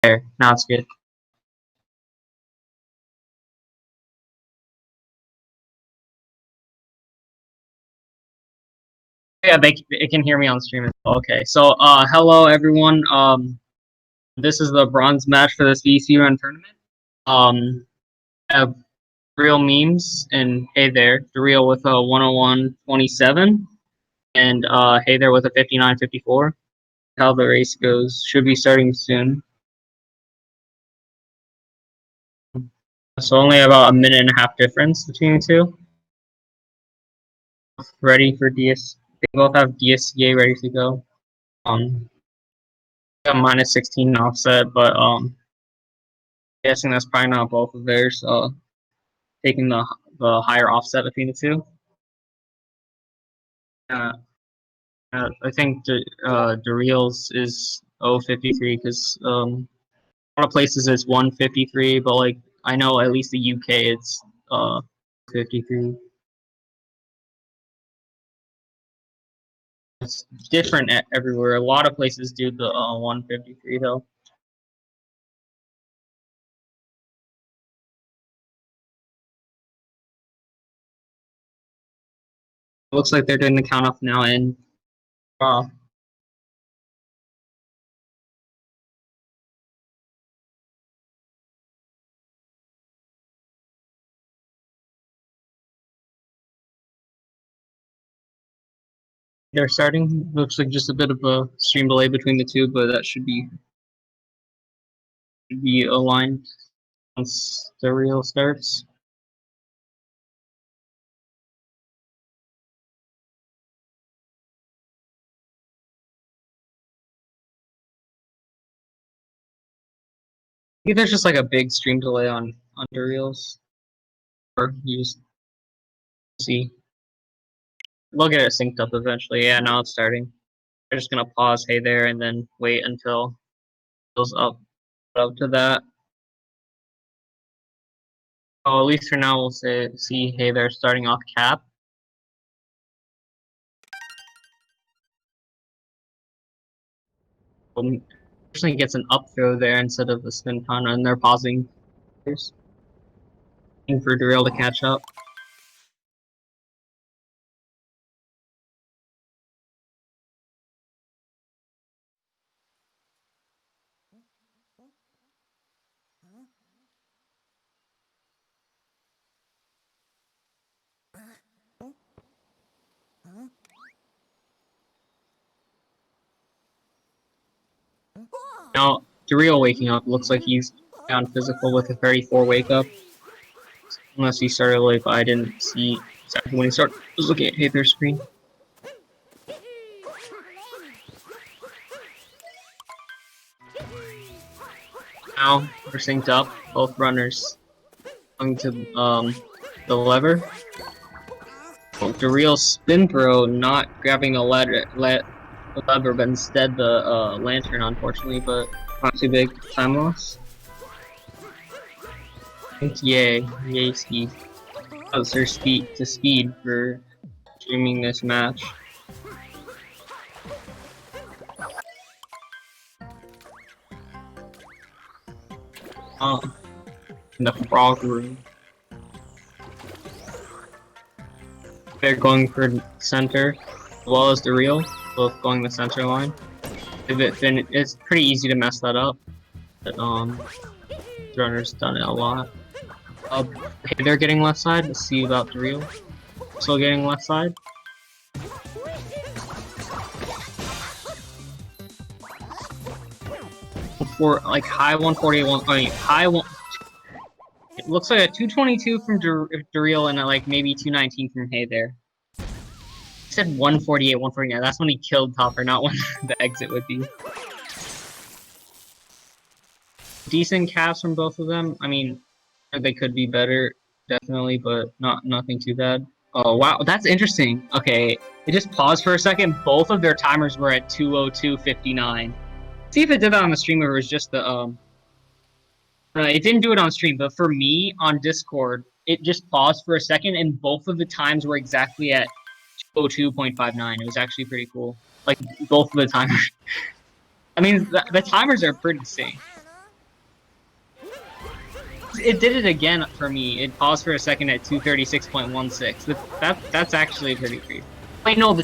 There, now it's good. Yeah, they can hear me on stream as well. Okay, so hello everyone. This is the bronze match for this Speedrun tournament. I have DarealMemes and Hey There, Dareal with a 101.27, and Hey There with a 59.54. How the race goes should be starting soon. So only about a minute and a half difference between the two. Ready for DS. They both have DSCA ready to go. Got minus 16 offset, but guessing that's probably not both of theirs. Taking the higher offset between the two. I think Dareal's is 053 because a lot of places it's 153, but like I know at least the UK it's 53. It's different everywhere. A lot of places do the 153 though. It looks like they're doing the count off now, and they're starting. Looks like just a bit of a stream delay between the two, but that should be aligned once the reel starts. I think there's just like a big stream delay on the reels, or you just see. We'll get it synced up eventually. Yeah, now it's starting. We're just gonna pause Hey There and then wait until it goes up to that. Oh, at least for now we'll see Hey There starting off cap. Actually gets an up throw there instead of the spin pun, and they're pausing. Waiting for Dareal to catch up. Now, Dareal waking up looks like he's on physical with a 34 wake up. Unless he started late, but I didn't see exactly when he started. I was looking at Hey There screen. Now we're synced up, both runners going to the lever. Oh, Dareal spin throw, not grabbing a lever, but instead the lantern, unfortunately, but not too big time loss. Yay Speed. Oh, sir, Speed for streaming this match. In the frog room. They're going for center, as well as Dareal, both going the center line. It's pretty easy to mess that up, but the runner's done it a lot. Hey, they're getting left side. Let's see about Dareal. Still getting left side. For like high 148, high one. It looks like a 222 from Dareal and like maybe 219 from Hey There. He said 148, 149. That's when he killed Topper, not when the exit would be. Decent caps from both of them. I mean, they could be better, definitely, but nothing too bad. Oh wow, that's interesting. Okay, it just paused for a second. Both of their timers were at 2:02:59. See if it did that on the stream or it was just the it didn't do it on stream, but for me on Discord, it just paused for a second, and both of the times were exactly at 2:02.59. It was actually pretty cool. Like both of the timers. I mean, the timers are pretty insane. it did it again for me. It paused for a second at 236.16. That's actually pretty creepy. Wait, no, they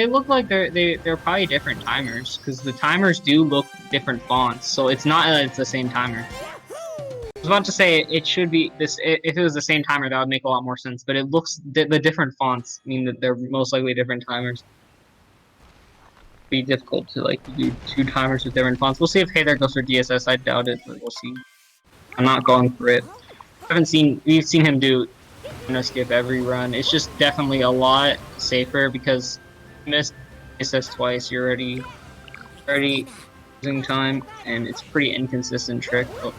look like they're probably different timers because the timers do look different fonts. So it's not it's the same timer. I was about to say it should be this. If it was the same timer, that would make a lot more sense. But it looks the different fonts mean that they're most likely different timers. Be difficult to like do two timers with different fonts. We'll see if Hey There goes for DSS. I doubt it, but we'll see. I'm not going for it. We've seen him do skip every run. It's just definitely a lot safer because you missed DSS twice. You're already losing time, and it's a pretty inconsistent trick. But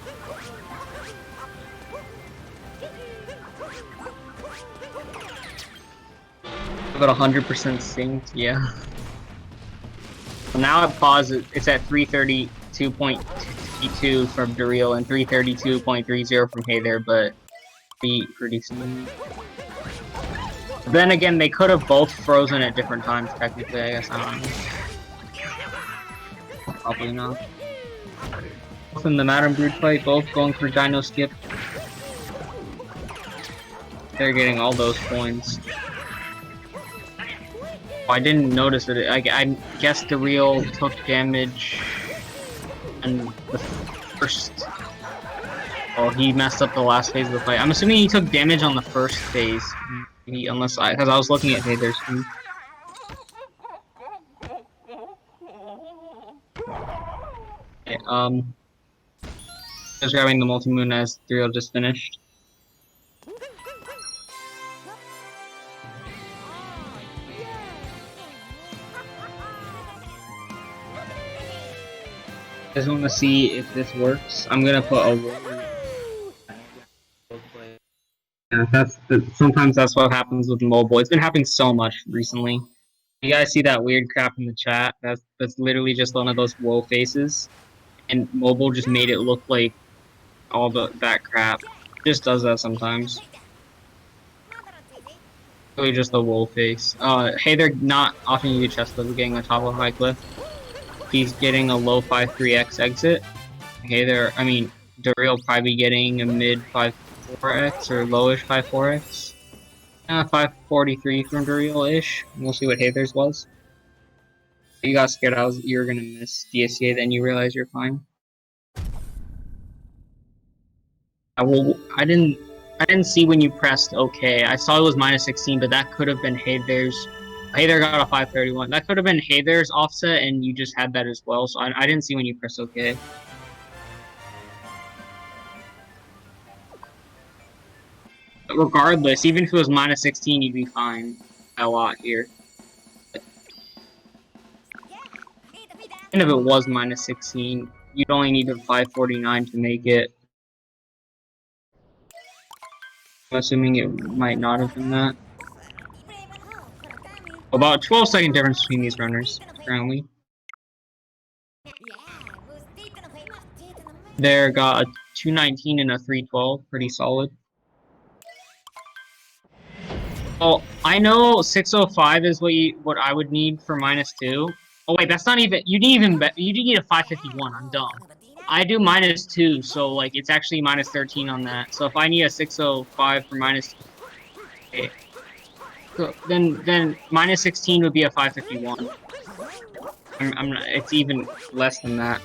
about 100% synced, yeah. So now it pauses. It's at 332.22 from Dareal and 332.30 from Hey There, but pretty soon. Then again, they could have both frozen at different times, technically, I guess. I don't know. Probably not. Both in the Madam Brood fight, both going for Dino Skip. They're getting all those points. Oh, I didn't notice it. I guess Dareal took damage in the first. Oh, he messed up the last phase of the fight. I'm assuming he took damage on the first phase. Because I was looking at Hey There's screen. Okay, just grabbing the multi-moon as Dareal just finished. I just want to see if this works. I'm gonna put a yeah, sometimes that's what happens with mobile. It's been happening so much recently. You guys see that weird crap in the chat? That's literally just one of those whoa faces, and mobile just made it look like all that crap. It just does that sometimes. Really just a whoa face. Hey, they're not offering you a chest, but getting on top of a high cliff. He's getting a low 5-3x exit. Hey there, I mean, Dareal probably getting a mid 5-4x or lowish 5-4x. 543 from Dareal-ish. We'll see what Hey There's was. You got scared you were gonna miss DSCA, then you realize you're fine. I didn't see when you pressed OK. I saw it was -16, but that could have been Hey There's. Hey There got a 531. That could have been Hey There's offset, and you just had that as well. So I didn't see when you pressed OK. But regardless, even if it was -16, you'd be fine a lot here. Even if it was -16, you'd only need a 549 to make it. I'm assuming it might not have been that. About 12-second difference between these runners, currently. There got a 219 and a 312, pretty solid. Oh, I know 605 is what I would need for -2. Oh wait, that's not even. You need a 551. I'm dumb. I do -2, so like it's actually -13 on that. So if I need a 605 for -2, okay. So then -16 would be a 551. I'm not, it's even less than that.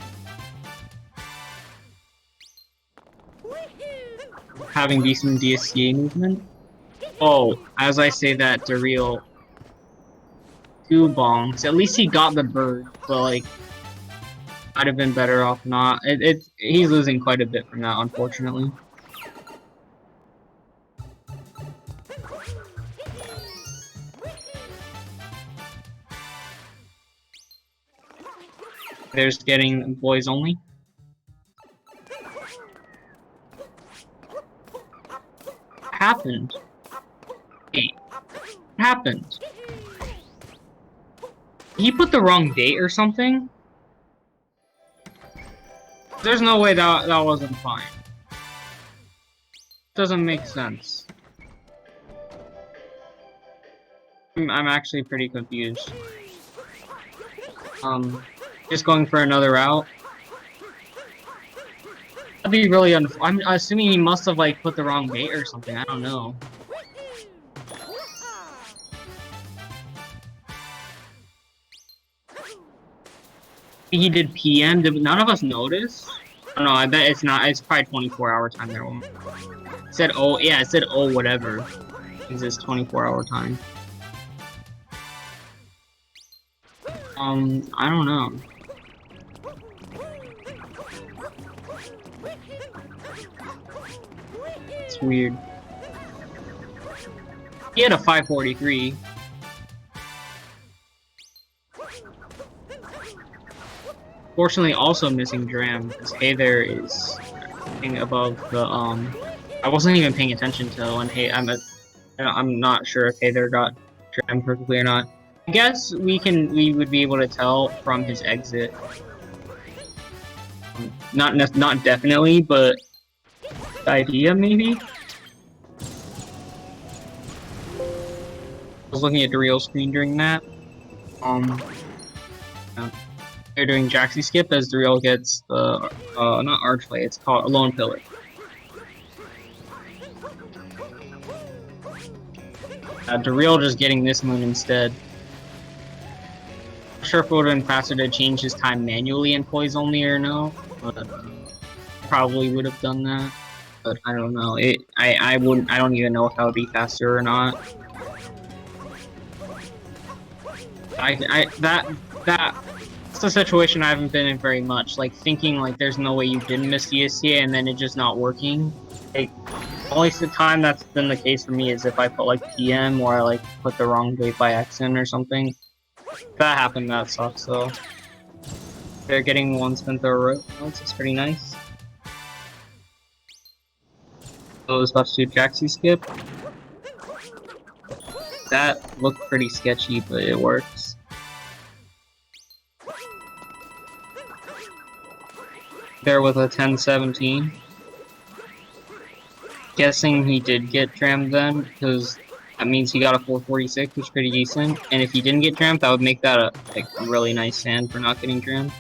Having decent DSCA movement. Oh, as I say that, Dareal 2 bongs. At least he got the bird, but like might have been better off not. He's losing quite a bit from that, unfortunately. There's getting boys only. What happened? Hey, what happened? Did he put the wrong date or something? There's no way that wasn't fine. Doesn't make sense. I'm actually pretty confused. Just going for another route. That'd be really I'm assuming he must have like put the wrong bait or something. I don't know. He did PM. Did none of us notice? I don't know. I bet it's not. It's probably 24-hour time there. It said oh yeah. It said oh whatever. Is this 24-hour time? I don't know. It's weird. He had a 543. Fortunately, also missing Dram because Hey There is above the I wasn't even paying attention to when I'm not sure if Hey There got Dram perfectly or not. I guess we would be able to tell from his exit. Not definitely, but the idea maybe. I was looking at the real screen during that. They're doing Jaxie skip as Dareal gets the not Archway, it's called a Lone Pillar. Dareal just getting this moon instead. Not sure if it would have been faster to change his time manually in poise only or no, but probably would have done that. But I don't know. I don't even know if that would be faster or not. That's a situation I haven't been in very much. Like thinking like there's no way you didn't miss the ESCA and then it just not working. Like only the time that's been the case for me is if I put like PM or I like put the wrong date by accident or something. If that happened, that sucks though. They're getting one spin through a rope. Oh, it's pretty nice. So it's about to do Jaxie skip. That looked pretty sketchy, but it works. There with a 10-17. Guessing he did get trammed then, because that means he got a 446, which is pretty decent. And if he didn't get trammed, that would make that a really nice sand for not getting trammed.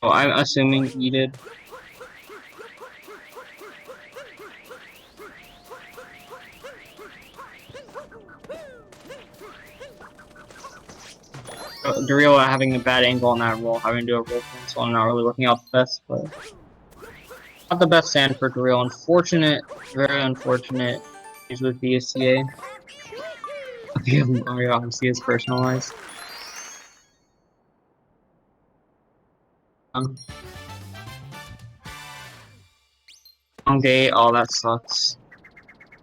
Oh, I'm assuming he did. Dareal having a bad angle on that roll, having to do a roll cancel, I'm not really working out the best, but not the best sand for Dareal. Unfortunate, very unfortunate. He's with BSCA. Obviously it's personalized. Long day, oh that sucks.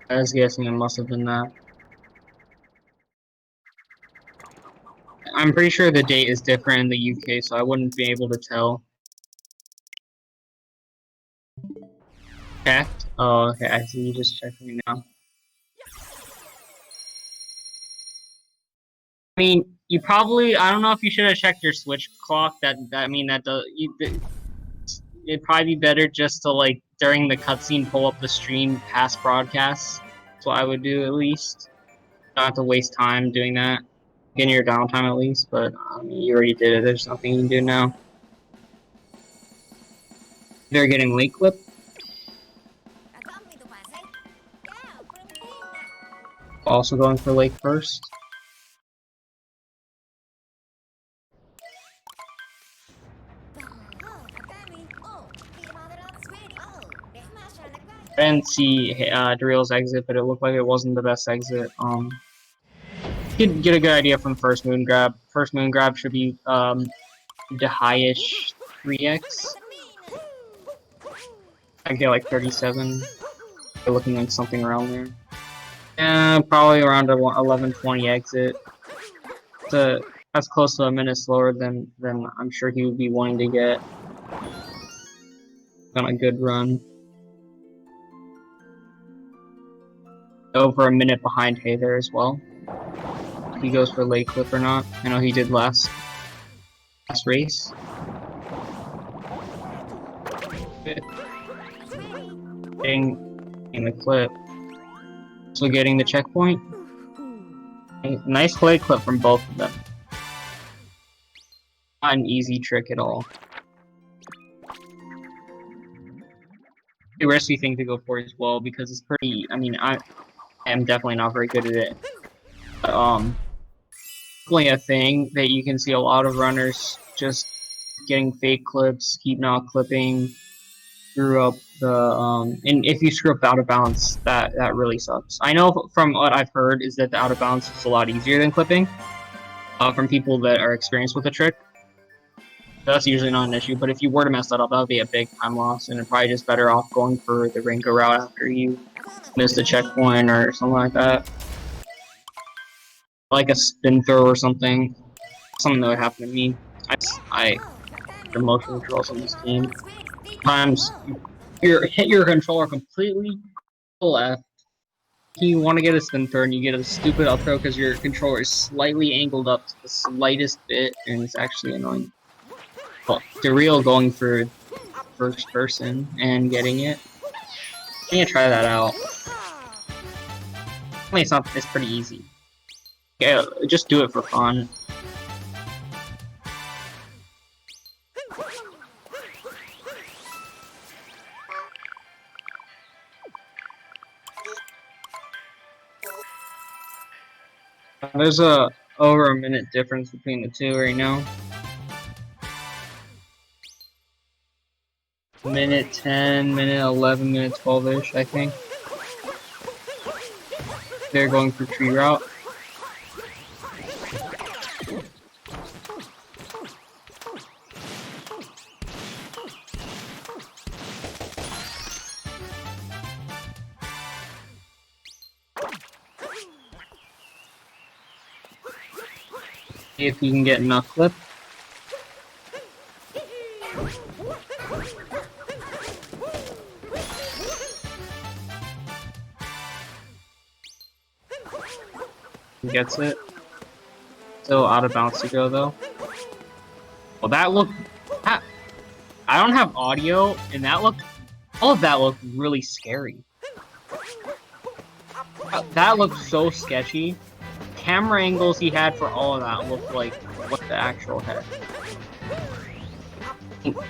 I was guessing it must have been that. I'm pretty sure the date is different in the UK, so I wouldn't be able to tell. Checked? Oh, okay, I see you just checking now. I mean, you probably, I don't know if you should have checked your switch clock, it'd probably be better just to, like, during the cutscene, pull up the stream past broadcasts. That's what I would do, at least. Don't have to waste time doing that. Getting your downtime, at least, but, I mean, you already did it, there's nothing you can do now. They're getting late clip. Also going for lake first. I didn't see Dareal's exit, but it looked like it wasn't the best exit. Get a good idea from first moon grab. First moon grab should be the highish 3x. I get like 37. They're looking like something around there. Yeah, probably around a 11:20 exit. That's close to a minute slower than I'm sure he would be wanting to get on a good run. Over a minute behind Hey there as well. If he goes for late clip or not. I know he did last race. Getting the clip. So getting the checkpoint. Nice play clip from both of them. Not an easy trick at all. a risky thing to go for as well because it's pretty. I mean, I am definitely not very good at it. But, definitely a thing that you can see a lot of runners just getting fake clips, keep not clipping, screw up the and if you screw up the out of bounds, that really sucks. I know from what I've heard is that the out of bounds is a lot easier than clipping. From people that are experienced with the trick. That's usually not an issue, but if you were to mess that up, that would be a big time loss, and it's probably just better off going for the Ringo route after you missed a checkpoint or something like that. Like a spin throw or something. Something that would happen to me. I the motion controls on this game. Sometimes you hit your controller completely to the left. You want to get a spin throw and you get a stupid up throw because your controller is slightly angled up to the slightest bit, and it's actually annoying. Well, Dareal going for first person and getting it. I'm gonna try that out. It's pretty easy. Yeah, just do it for fun. There's over a minute difference between the two right now. Minute 10, minute 11, minute 12-ish, I think. They're going for tree route. See if you can get enough clip. Gets it. Still out of bounds to go though. Well, that looked. I don't have audio, and that looked. All of that looked really scary. That looked so sketchy. Camera angles he had for all of that looked like what the actual heck.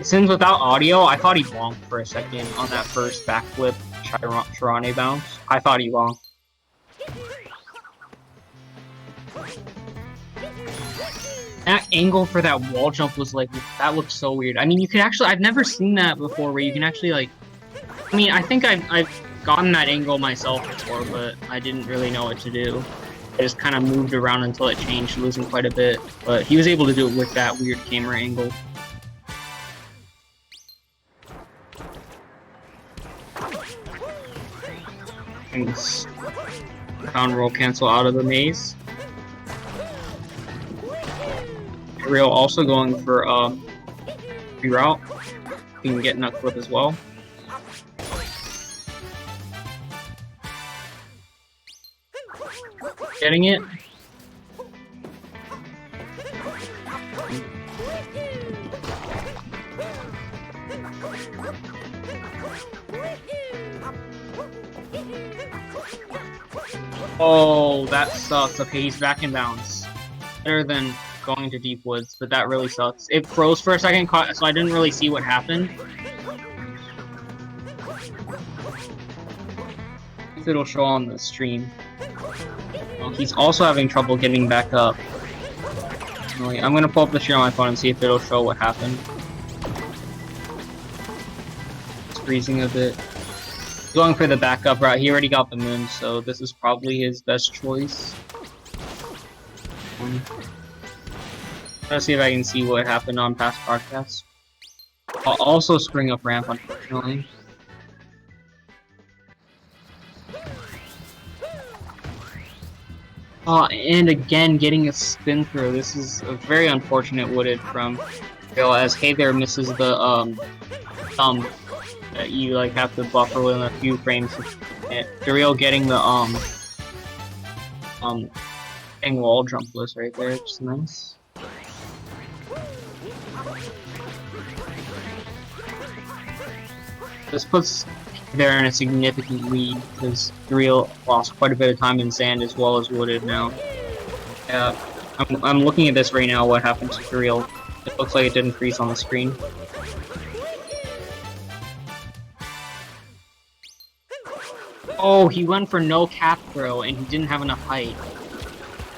Since without audio, I thought he bonked for a second on that first backflip Chirane bounce. I thought he bonked. That angle for that wall jump was like, that looked so weird. I mean, you could actually, I've never seen that before where you can actually like, I mean, I think I've gotten that angle myself before, but I didn't really know what to do. I just kind of moved around until it changed, losing quite a bit. But he was able to do it with that weird camera angle. And down roll cancel out of the maze. Dareal also going for reroute. You can get enough clip as well. Getting it. Oh, that sucks. Okay, he's back in bounds. Better than going to deep woods, but that really sucks. It froze for a second, so I didn't really see what happened. If it'll show on the stream. Well, he's also having trouble getting back up. I'm gonna pull up the stream on my phone and see if it'll show what happened. It's freezing a bit. Going for the backup route. He already got the moon, so this is probably his best choice. Let's see if I can see what happened on past podcasts. I'll also spring up ramp, unfortunately. And again, getting a spin through. This is a very unfortunate wooded from Dareal, as Hey There misses the thumb that you like have to buffer within a few frames. Dareal getting the wall jumpless right there, which is nice. This puts there in a significant lead because Dareal lost quite a bit of time in sand as well as wooded now. I'm looking at this right now. What happened to Dareal? It looks like it didn't freeze on the screen. Oh, he went for no cap throw and he didn't have enough height.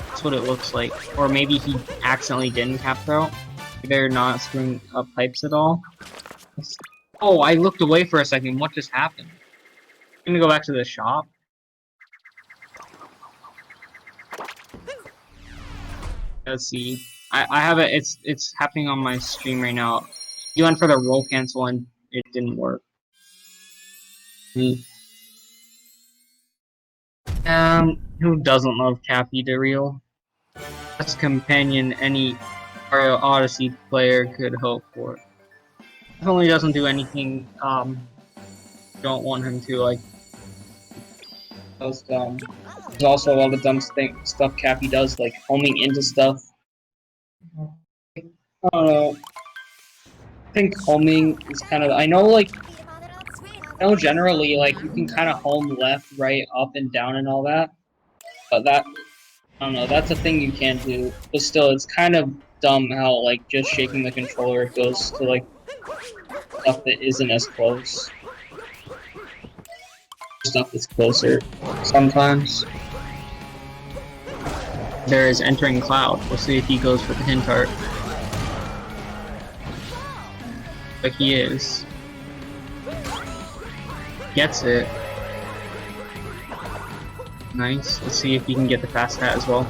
That's what it looks like. Or maybe he accidentally didn't cap throw. They're not screwing up pipes at all. Oh, I looked away for a second. What just happened? I'm gonna go back to the shop. Let's see. I have it. It's happening on my stream right now. You went for the roll cancel and it didn't work. Who doesn't love Cappy Dareal? Best companion any Odyssey player could hope for. Definitely doesn't do anything don't want him to, like. There's also a lot of dumb stuff Cappy does, like homing into stuff. I don't know. I think homing is kind of, I know generally, like, you can kind of home left, right, up, and down and all that. But that, I don't know, that's a thing you can do. But still, it's kind of dumb how, like, just shaking the controller goes to, like, stuff that isn't as close. Stuff that's closer, sometimes. There is entering Cloud. We'll see if he goes for the hint art. But he is. Gets it. Nice. Let's see if he can get the fast hat as well.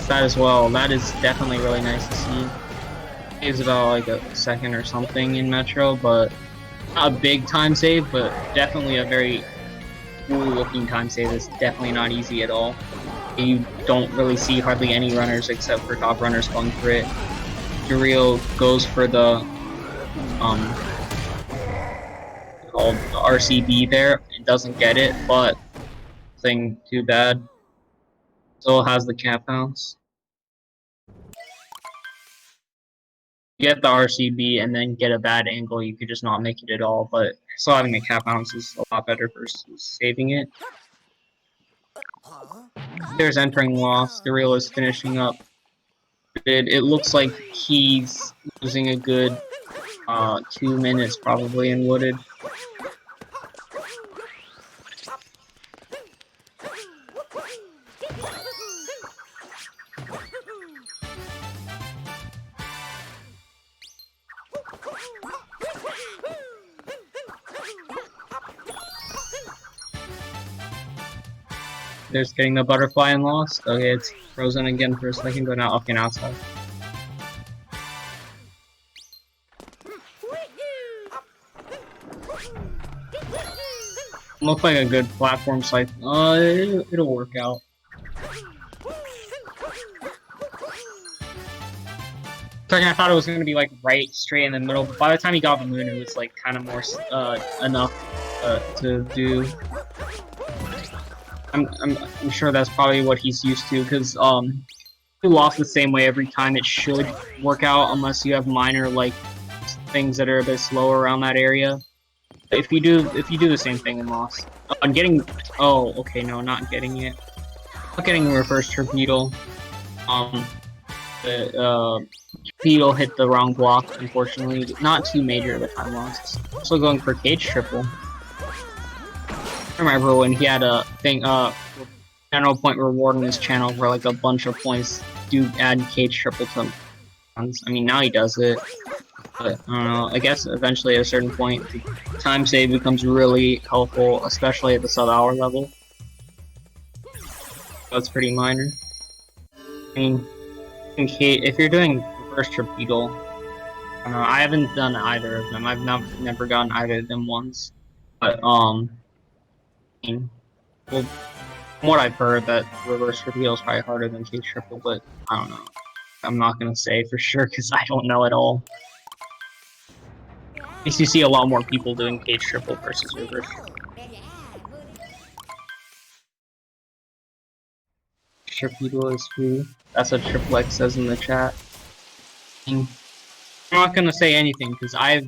That as well. That is definitely really nice to see. It's about like a second or something in Metro, but not a big time save, but definitely a very cool looking time save. It's definitely not easy at all. You don't really see hardly any runners except for top runners going for it. Dareal goes for the called RCB there. It doesn't get it, but nothing too bad. Still has the cap bounce. Get the RCB and then get a bad angle, you could just not make it at all, but still having a cap bounce is a lot better versus saving it. There's entering loss. Dareal is finishing up. It looks like he's losing a good 2 minutes probably in Wooded. There's getting the butterfly and lost. Okay, it's frozen again for a second, but now okay, now it's off. Looks like a good platform site. It'll work out. Second, I thought it was gonna be like right straight in the middle, but by the time he got the moon, it was like kind of more enough to do. I'm sure that's probably what he's used to, because he lost the same way every time. It should work out unless you have minor like things that are a bit slower around that area. If you do the same thing and lost. I'm getting okay, no, not getting it. Not getting reverse torpedo. The torpedo hit the wrong block, unfortunately. Not too major of a time loss. Also going for cage triple. I remember when he had a thing, general point reward on his channel where like a bunch of points do add cage triple to runs. I mean, now he does it, but I don't know, I guess eventually at a certain point, the time save becomes really helpful, especially at the sub-hour level. That's pretty minor. I mean, if you're doing reverse torpedo, I don't know, I haven't done either of them. I've never gotten either of them once, but well, from what I've heard, that reverse torpedo is probably harder than cage triple, but I don't know. I'm not gonna say for sure because I don't know at all. At least you see a lot more people doing cage triple versus reverse. Torpedo is free. That's what Triple X says in the chat. I'm not gonna say anything because I've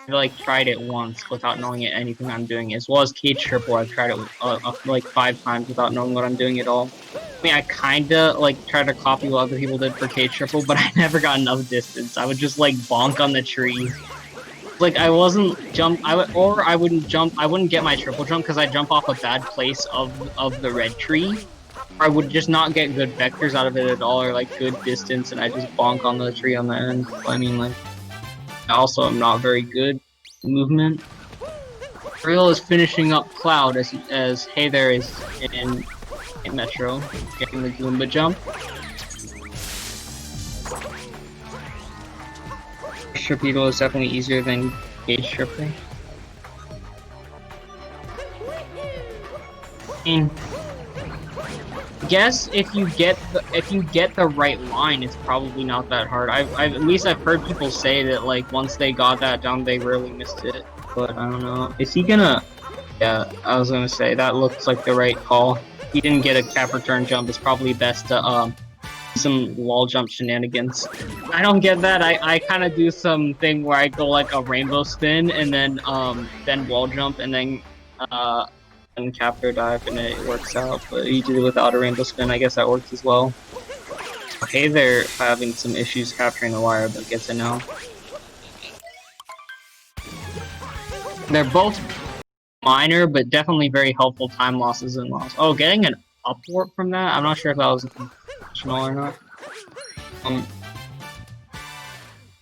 like tried it once without knowing anything I'm doing, as well as cage triple. I've tried it like 5 times without knowing what I'm doing at all. I mean, I kinda like tried to copy what other people did for cage triple, but I never got enough distance. I would just like bonk on the tree Like I wasn't jump. I wouldn't jump. I wouldn't get my triple jump because I jump off a bad place of the red tree. I would just not get good vectors out of it at all, or like good distance, and I just bonk on the tree on the end. I mean, like, also I'm not very good movement. Real is finishing up Cloud as Hey There is in Metro, getting the Goomba jump. Torpedo is definitely easier than Gauge Tripping. I mean, I guess if you get the right line, it's probably not that hard. At least I've heard people say that like once they got that down, they really missed it. But I don't know. Is he gonna? Yeah, I was gonna say that looks like the right call. He didn't get a cap return jump. It's probably best to some wall jump shenanigans. I don't get that. I kind of do something where I go like a rainbow spin and then wall jump and then capture dive and it works out. But you do it without a rainbow spin, I guess that works as well. Okay, they're having some issues capturing the wire, but gets it now. They're both minor, but definitely very helpful time losses and loss. Oh, getting an up warp from that? I'm not sure if that was intentional or not. A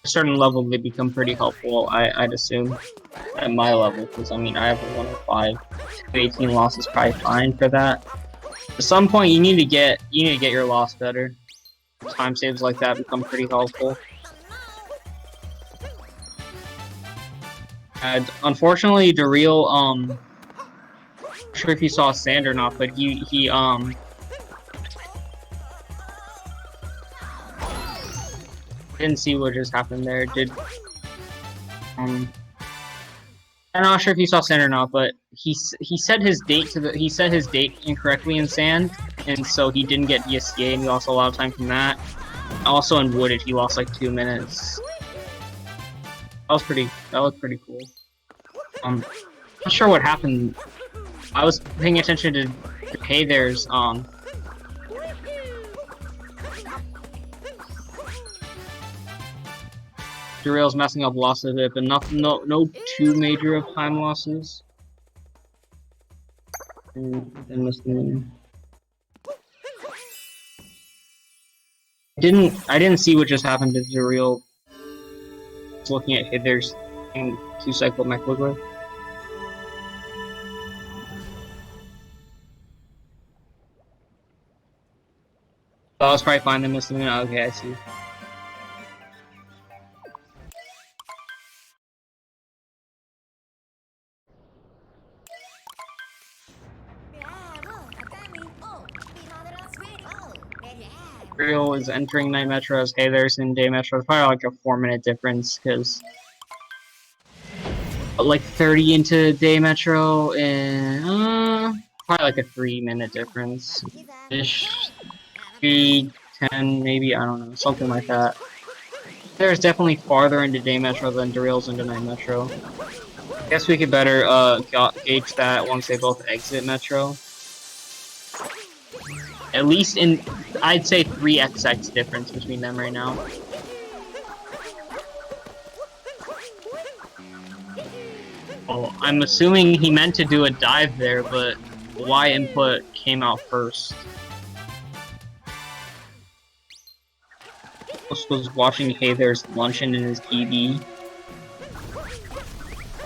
certain level, they become pretty helpful, I'd assume. At my level, because I mean, I have a 105. 18 loss is probably fine for that. At some point, you need to get your loss better. Time saves like that become pretty helpful. And unfortunately, Dareal, not sure if you saw Sand or not, but he didn't see what just happened there. I'm not sure if you saw Sand or not, but he set his date incorrectly in Sand, and so he didn't get DSCA, and he lost a lot of time from that. Also in Wooded, he lost like 2 minutes. That looked pretty cool. Not sure what happened. I was paying attention to Hey There's Dareal's messing up loss of it, but no too major of time losses. And I didn't see what just happened to Dareal. Looking at Hey There's 2-cycle mech wiggler. Oh, I was probably fine. They missed a minute. Okay, I see. Real is entering Night Metro as Hey There's in Day Metro. It's probably like a 4-minute difference because like 30 into Day Metro and probably like a 3-minute difference. Ish, 3, 10 maybe, I don't know, something like that. There's definitely farther into Day Metro than Dareal's into Night Metro. I guess we could better gauge that once they both exit Metro. At least I'd say 3xx difference between them right now. Oh, I'm assuming he meant to do a dive there, but Y input came out first. Was watching Hey There's luncheon in his PB.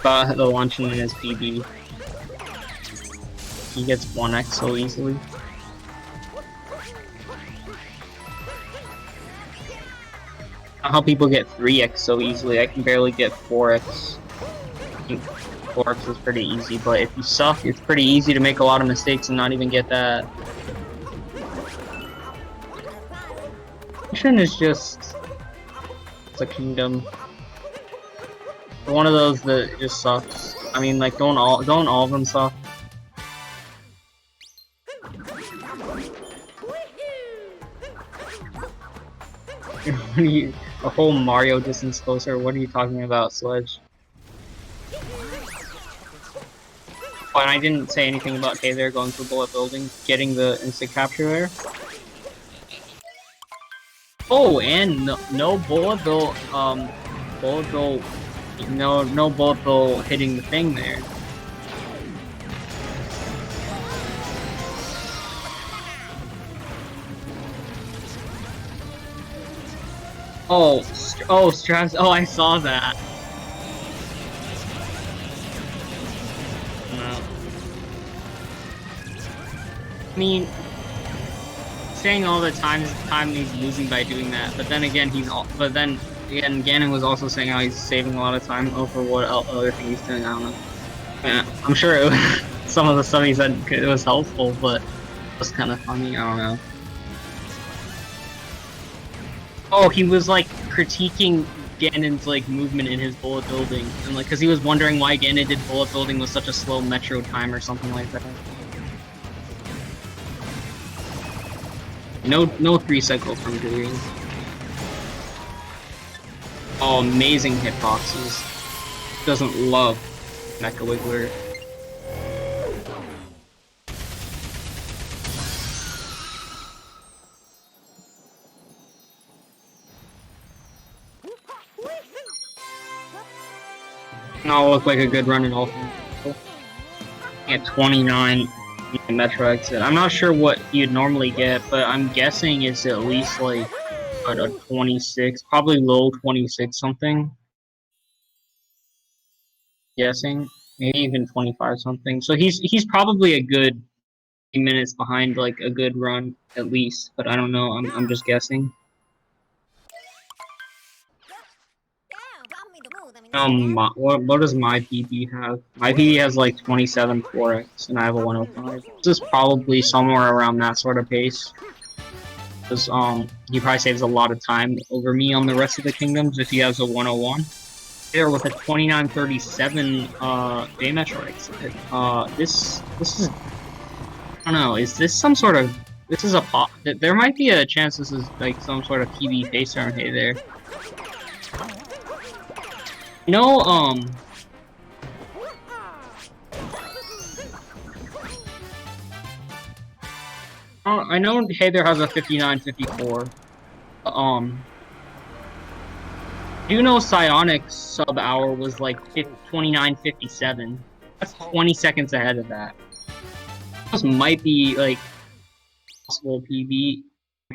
The luncheon in his PB. He gets 1x so easily. How people get 3x so easily. I can barely get 4x. I think 4x is pretty easy, but if you suck, it's pretty easy to make a lot of mistakes and not even get that. Mission is just... it's a kingdom. One of those that just sucks. I mean, like, don't all of them suck? A whole Mario distance closer? What are you talking about, Sledge? Oh, and I didn't say anything about Hey There going for bullet building, getting the instant capture there. Oh, and no bullet bill No bullet bill hitting the thing there. Oh, Straps. Oh, I saw that. No. I mean, saying all the time he's losing by doing that, but then again Ganon was also saying how he's saving a lot of time over what other thing he's doing. I don't know. Yeah, I'm sure some of the stuff he said it was helpful, but it was kind of funny. I don't know. Oh, he was like critiquing Ganon's like movement in his bullet building, and like because he was wondering why Ganon did bullet building with such a slow metro time or something like that. No 3-cycle from Dareal. Oh, amazing hitboxes. Doesn't love Mecha Wiggler. No, look like a good run in all. At 29 Metro exit. I'm not sure what you'd normally get, but I'm guessing it's at least like a 26, probably low 26 something. Guessing, maybe even 25 something. So he's probably a good few minutes behind like a good run at least, but I don't know. I'm just guessing. What does my PB have? My PB has like 27 4x, and I have a 105. This is probably somewhere around that sort of pace. Because he probably saves a lot of time over me on the rest of the kingdoms if he has a 101. There with a 2937 Bay Metro exit. This is, I don't know. Is this some sort of? This is a pop. There might be a chance this is like some sort of PB face turn. Hey there. You know, I know Heather has a 59-54. You know Psionic's sub-hour was like 29-57. That's 20 seconds ahead of that. This might be, like, possible PB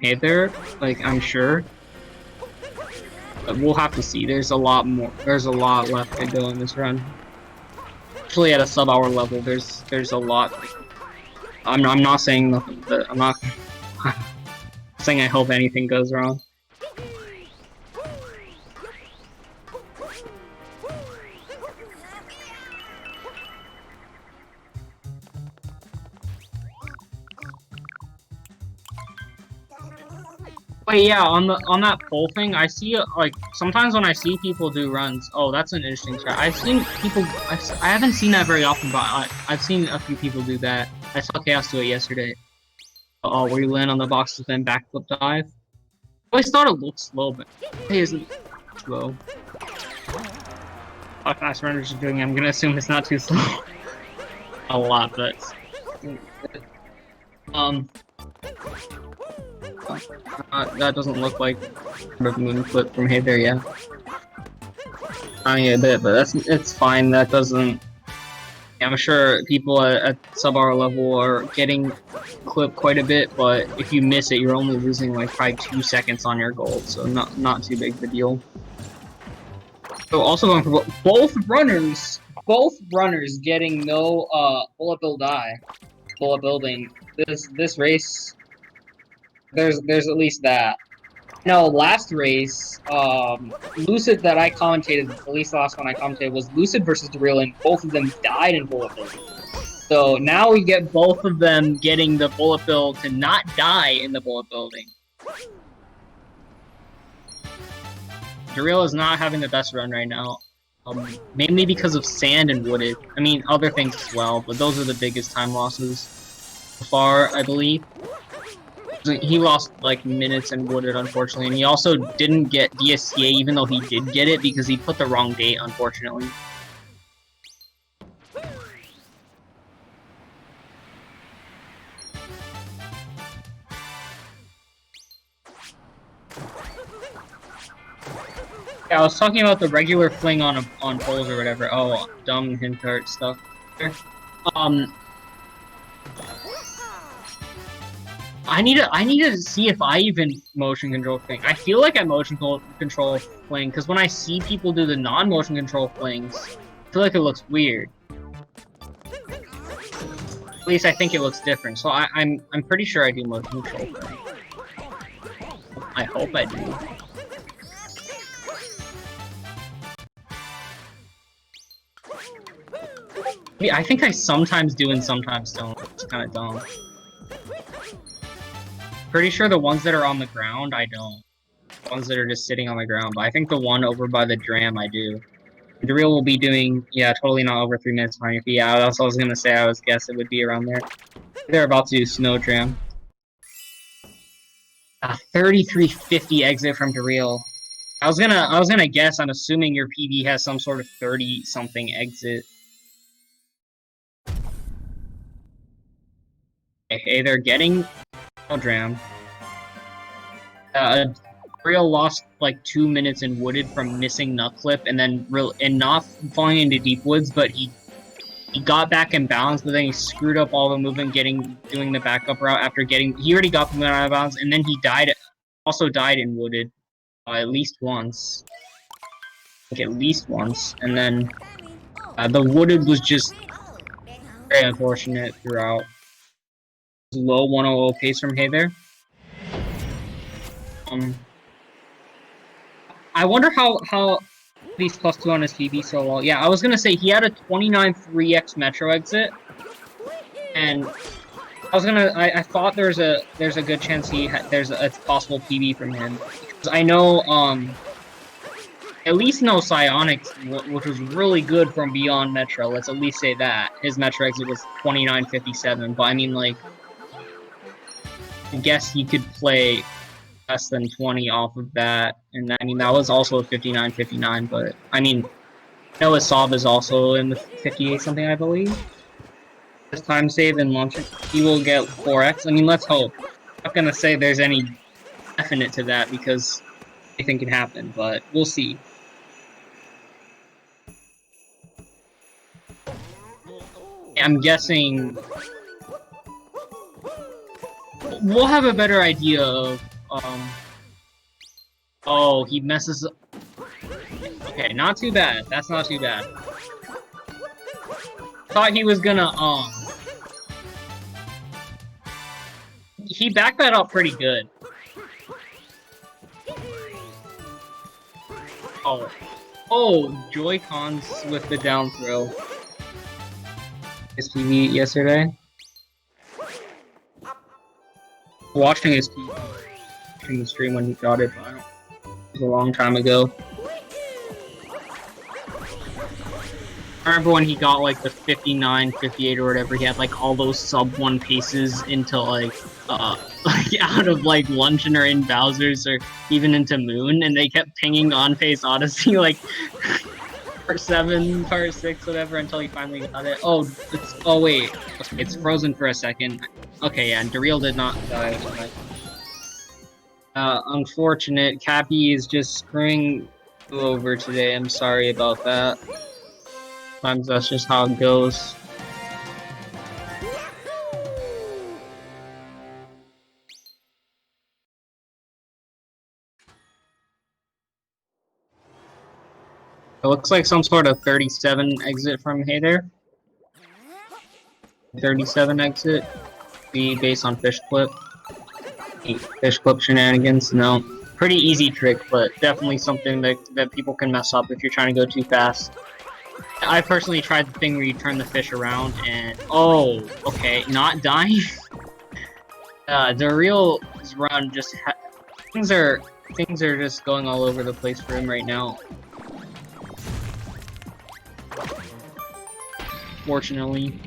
Heather, like, I'm sure. But we'll have to see. There's a lot left to go in this run. Actually, at a sub-hour level, there's a lot. I'm not saying nothing, but I'm not saying I hope anything goes wrong. But yeah, on that poll thing, I see like sometimes when I see people do runs. Oh, that's an interesting strat. I've seen people. I haven't seen that very often, but I've seen a few people do that. I saw Chaos do it yesterday. Oh, where you land on the boxes then backflip dive. I always thought it looked slow, but it isn't slow. How fast runners are doing? I'm gonna assume it's not too slow. A lot, but that doesn't look like a moon flip from Hey There, yeah. I mean a bit, but it's fine. That doesn't. I'm sure people at sub-hour level are getting clipped quite a bit, but if you miss it, you're only losing like probably 2 seconds on your gold, so not too big of a deal. So also going for both runners getting no bullet bill die, bullet building. This race, there's at least that. No, last race, Lucid that I commentated, at least the last one I commentated, was Lucid versus Dareal, and both of them died in bullet building. So now we get both of them getting the bullet bill to not die in the bullet building. Dareal is not having the best run right now, mainly because of sand and wooded. I mean, other things as well, but those are the biggest time losses so far, I believe. He lost like minutes and wooded, unfortunately, and he also didn't get DSCA even though he did get it because he put the wrong date, unfortunately. Yeah, I was talking about the regular fling on poles or whatever. Oh, dumb hint art stuff. Um, I need to see if I even motion control fling. I feel like I control fling because when I see people do the non-motion control flings, I feel like it looks weird. At least I think it looks different. So I'm pretty sure I do motion control fling. I hope I do. Yeah, I think I sometimes do and sometimes don't. It's kind of dumb. Pretty sure the ones that are on the ground, I don't. The ones that are just sitting on the ground, but I think the one over by the dram, I do. Dareal will be doing, yeah, totally not over 3 minutes on your feet. Yeah, that's what I was gonna say. I was guess it would be around there. They're about to do snow dram. 3350 exit from Dareal. I was gonna guess. I'm assuming your PB has some sort of 30 something exit. Hey, they're getting snow dram. Dareal lost like 2 minutes in wooded from missing nut clip and then not falling into deep woods, but he got back in bounds, but then he screwed up all the movement doing the backup route after he already got the movement out of bounds, and then he also died in wooded at least once. I think at least once, and then the wooded was just very unfortunate throughout. Low 100 pace from Hey there. I wonder how he's +2 on his PB so well. Yeah, I was gonna say he had a 29 3x Metro exit, and I thought there's a good chance there's a possible PB from him. Because I know at least no Psionics, which was really good from beyond Metro. Let's at least say that his Metro exit was 29.57. But I mean, like, I guess he could play less than 20 off of that, and I mean that was also a 59.59. But I mean, Noah Saab is also in the 58 something, I believe. His time save and launch, he will get 4x. I mean, let's hope. I'm not gonna say there's any definite to that because anything can happen, but we'll see. I'm guessing we'll have a better idea of oh, he messes up. Okay, not too bad. That's not too bad. Thought he was gonna he backed that up pretty good. Oh, Joy-Cons with the down throw. His PV yesterday. Watching his PV, watching the stream when he got it, but it was a long time ago. I remember when he got like the 59, 58 or whatever, he had like all those sub-1 paces into like out of like Luncheon or in Bowser's or even into Moon, and they kept pinging on-face Odyssey like part 7, part 6, whatever, until he finally got it. Oh wait, it's frozen for a second. Okay, yeah, and Dareal did not die. Unfortunate. Cappy is just screwing you over today. I'm sorry about that. Sometimes that's just how it goes. It looks like some sort of 37 exit from Hey there. 37 exit. Be based on fish clip. Fish clip shenanigans. No. Pretty easy trick, but definitely something that people can mess up if you're trying to go too fast. I personally tried the thing where you turn the fish around and oh, okay, not dying. Dareal's run just things are just going all over the place for him right now. Fortunately,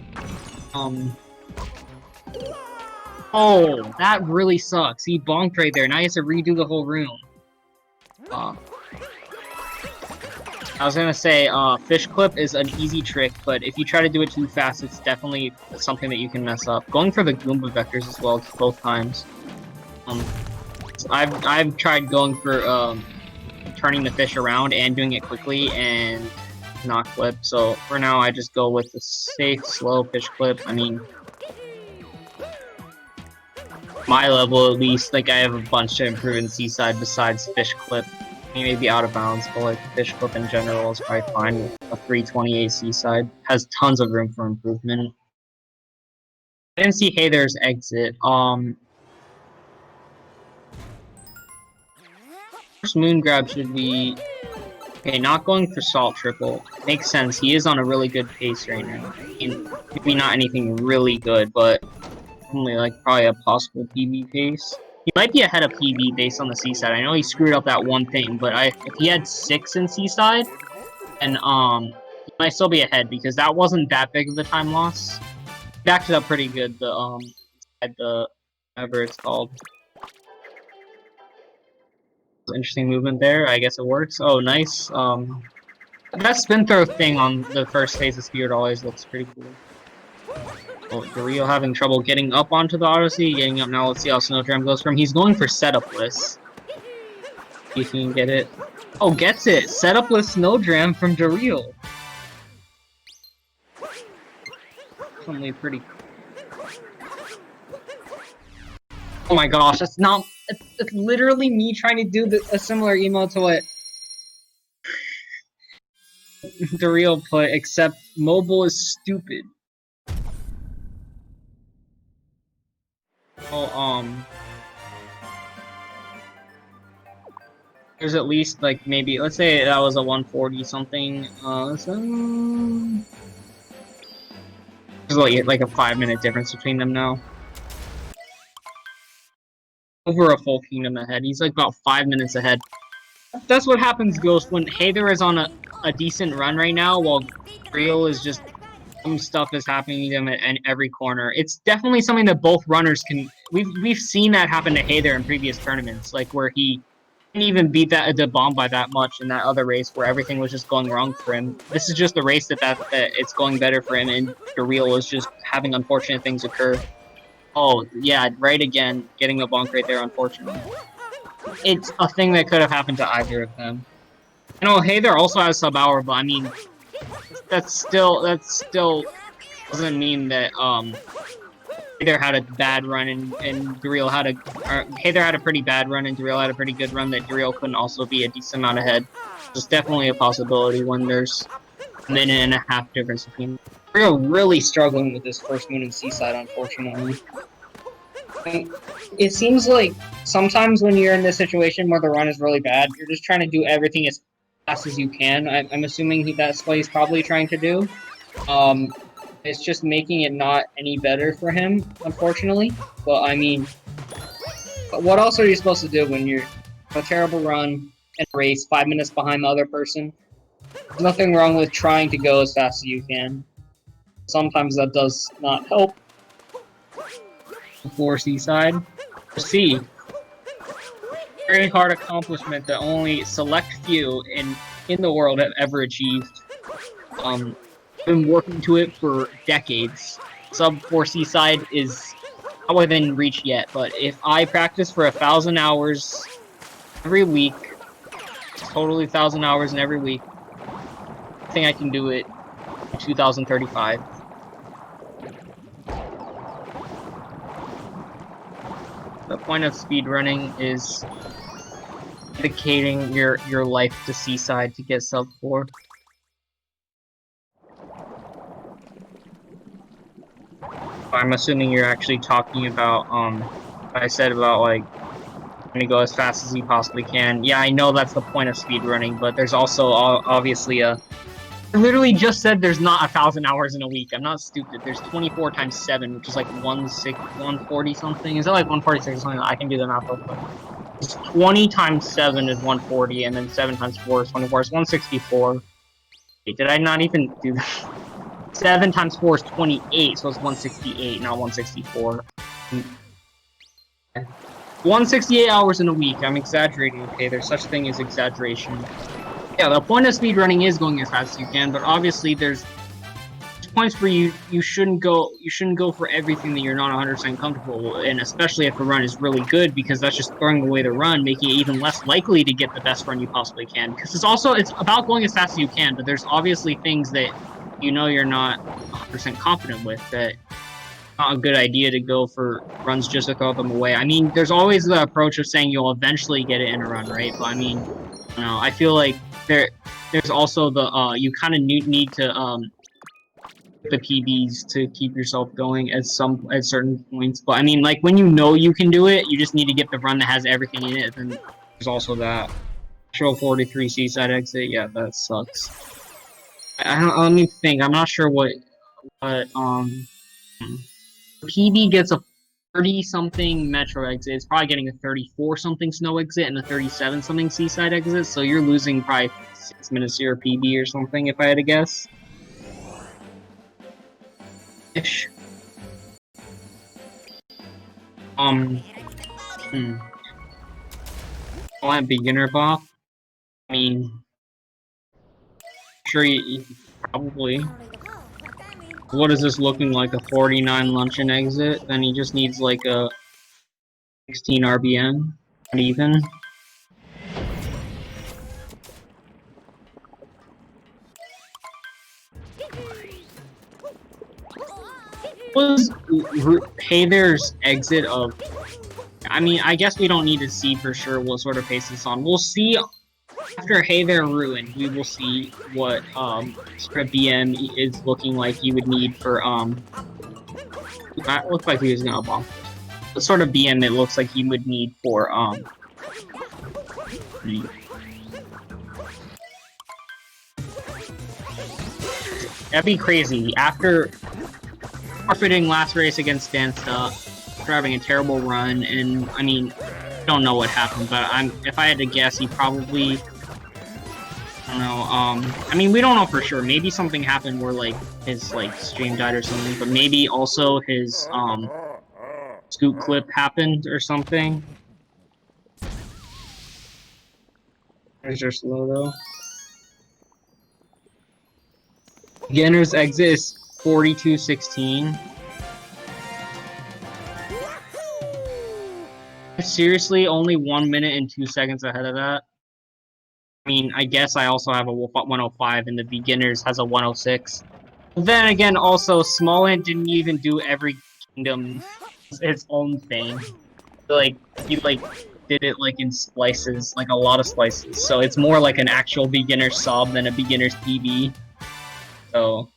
oh, that really sucks. He bonked right there. Now he has to redo the whole room. I was gonna say, fish clip is an easy trick, but if you try to do it too fast, it's definitely something that you can mess up. Going for the Goomba vectors as well, turning the fish around and doing it quickly and not clip. So for now, I just go with the safe, slow fish clip. I mean, my level at least, like I have a bunch to improve in Seaside besides fish clip. I mean, maybe out of bounds, but like fish clip in general is probably fine. A 328 Seaside has tons of room for improvement. I didn't see Hey There's exit. First moon grab should be okay. Not going for salt triple makes sense. He is on a really good pace right now. I mean, maybe not anything really good, but only like probably a possible PB pace. He might be ahead of PB based on the Seaside. I know he screwed up that one thing, but if he had 6 in Seaside, and he might still be ahead because that wasn't that big of a time loss. Backed it up pretty good. The whatever it's called. Interesting movement there. I guess it works. Oh, nice. That spin throw thing on the first phase of Speedrun always looks pretty cool. Oh, Dareal having trouble getting up onto the Odyssey. Getting up now. Let's see how Snowdram goes from. He's going for setupless. See if he can get it. Oh, gets it. Setupless Snowdram from Dareal. Definitely pretty. Oh my gosh, that's not. It's literally me trying to do a similar emote to what Dareal put, except mobile is stupid. Oh, there's at least like maybe let's say that was a 140 something. There's like a 5-minute difference between them now. Over a full kingdom ahead. He's like about 5 minutes ahead. That's what happens, Ghost, when Hayther is on a decent run right now, while Dareal is just some stuff is happening to him at every corner. It's definitely something that both runners can. We've seen that happen to Hayther in previous tournaments, like where he didn't even beat the bomb by that much in that other race where everything was just going wrong for him. This is just a race that it's going better for him, and Dareal is just having unfortunate things occur. Oh, yeah, right again. Getting a bonk right there, unfortunately. It's a thing that could have happened to either of them. I know Hayther also has sub-hour, but I mean, that still doesn't mean that, Hayther had a bad run and Dareal had Hayther had a pretty bad run and Dareal had a pretty good run that Dareal couldn't also be a decent amount ahead. There's definitely a possibility when there's a minute and a half difference between them. Dareal really struggling with this first moon in Seaside, unfortunately. It seems like sometimes when you're in this situation where the run is really bad, you're just trying to do everything as fast as you can. I'm assuming that's what he's probably trying to do. It's just making it not any better for him, unfortunately. But I mean, what else are you supposed to do when you're a terrible run in a race, 5 minutes behind the other person? There's nothing wrong with trying to go as fast as you can. Sometimes that does not help. For Seaside. C. Very hard accomplishment that only select few in the world have ever achieved. Been working to it for decades. Sub 4 Seaside is not within reach yet, but if I practice for 1,000 hours every week, totally 1,000 hours in every week, I think I can do it in 2035. The point of speedrunning is dedicating your life to Seaside to get sub 4. I'm assuming you're actually talking about what I said about like trying to go as fast as you possibly can. Yeah, I know that's the point of speedrunning, but there's also obviously I literally just said there's not 1,000 hours in a week. I'm not stupid. There's 24 times 7, which is like 140 something. Is that like 146 or something? I can do the math real quick. It's 20 times 7 is 140, and then 7 times 4 is 24. It's 164. Wait, did I not even do that? 7 times 4 is 28, so it's 168, not 164. 168 hours in a week. I'm exaggerating, okay? There's such a thing as exaggeration. Yeah, the point of speedrunning is going as fast as you can, but obviously there's points where you shouldn't go for everything that you're not 100% comfortable, and especially if the run is really good, because that's just throwing away the run, making it even less likely to get the best run you possibly can. Because it's about going as fast as you can, but there's obviously things that you know you're not 100% confident with, that not a good idea to go for runs just to throw them away. I mean, there's always the approach of saying you'll eventually get it in a run, right? But I mean, you know, I feel like there's also the you kind of need to the PBs to keep yourself going at certain points. But I mean, like, when you know you can do it, you just need to get the run that has everything in it. Then there's also that show 43 seaside exit. Yeah, that sucks. I don't. Let me think. I'm not sure what PB gets a 30-something metro exit. It's probably getting a 34-something snow exit and a 37-something seaside exit. So you're losing probably 6 minutes to your PB or something, if I had to guess. Ish. Oh, at beginner buff. I mean, sure, you probably. What is this looking like? A 49 luncheon exit? Then he just needs like a 16 RBM. Not even. Was Hey There's exit of... I mean, I guess we don't need to see for sure what sort of pace it's on. We'll see after Hey There Ruin. We will see what script BM is looking like you would need for that looks like he was gonna bomb. What sort of BM it looks like you would need for that'd be crazy. After forfeiting last race against Stansta, after having a terrible run, and I mean, I don't know what happened, but if I had to guess, he probably, I don't know, I mean, we don't know for sure. Maybe something happened where, like, his, like, stream died or something, but maybe also his, scoop clip happened or something. There's your slow, though. Beginner's exit is 42-16. Seriously, only 1 minute and 2 seconds ahead of that. I mean, I guess I also have a 105, and the beginners has a 106. But then again, also, Smallland didn't even do every kingdom its own thing. Like, he, like, did it, like, in splices, like, a lot of splices. So it's more like an actual beginner sob than a beginner's PB. So...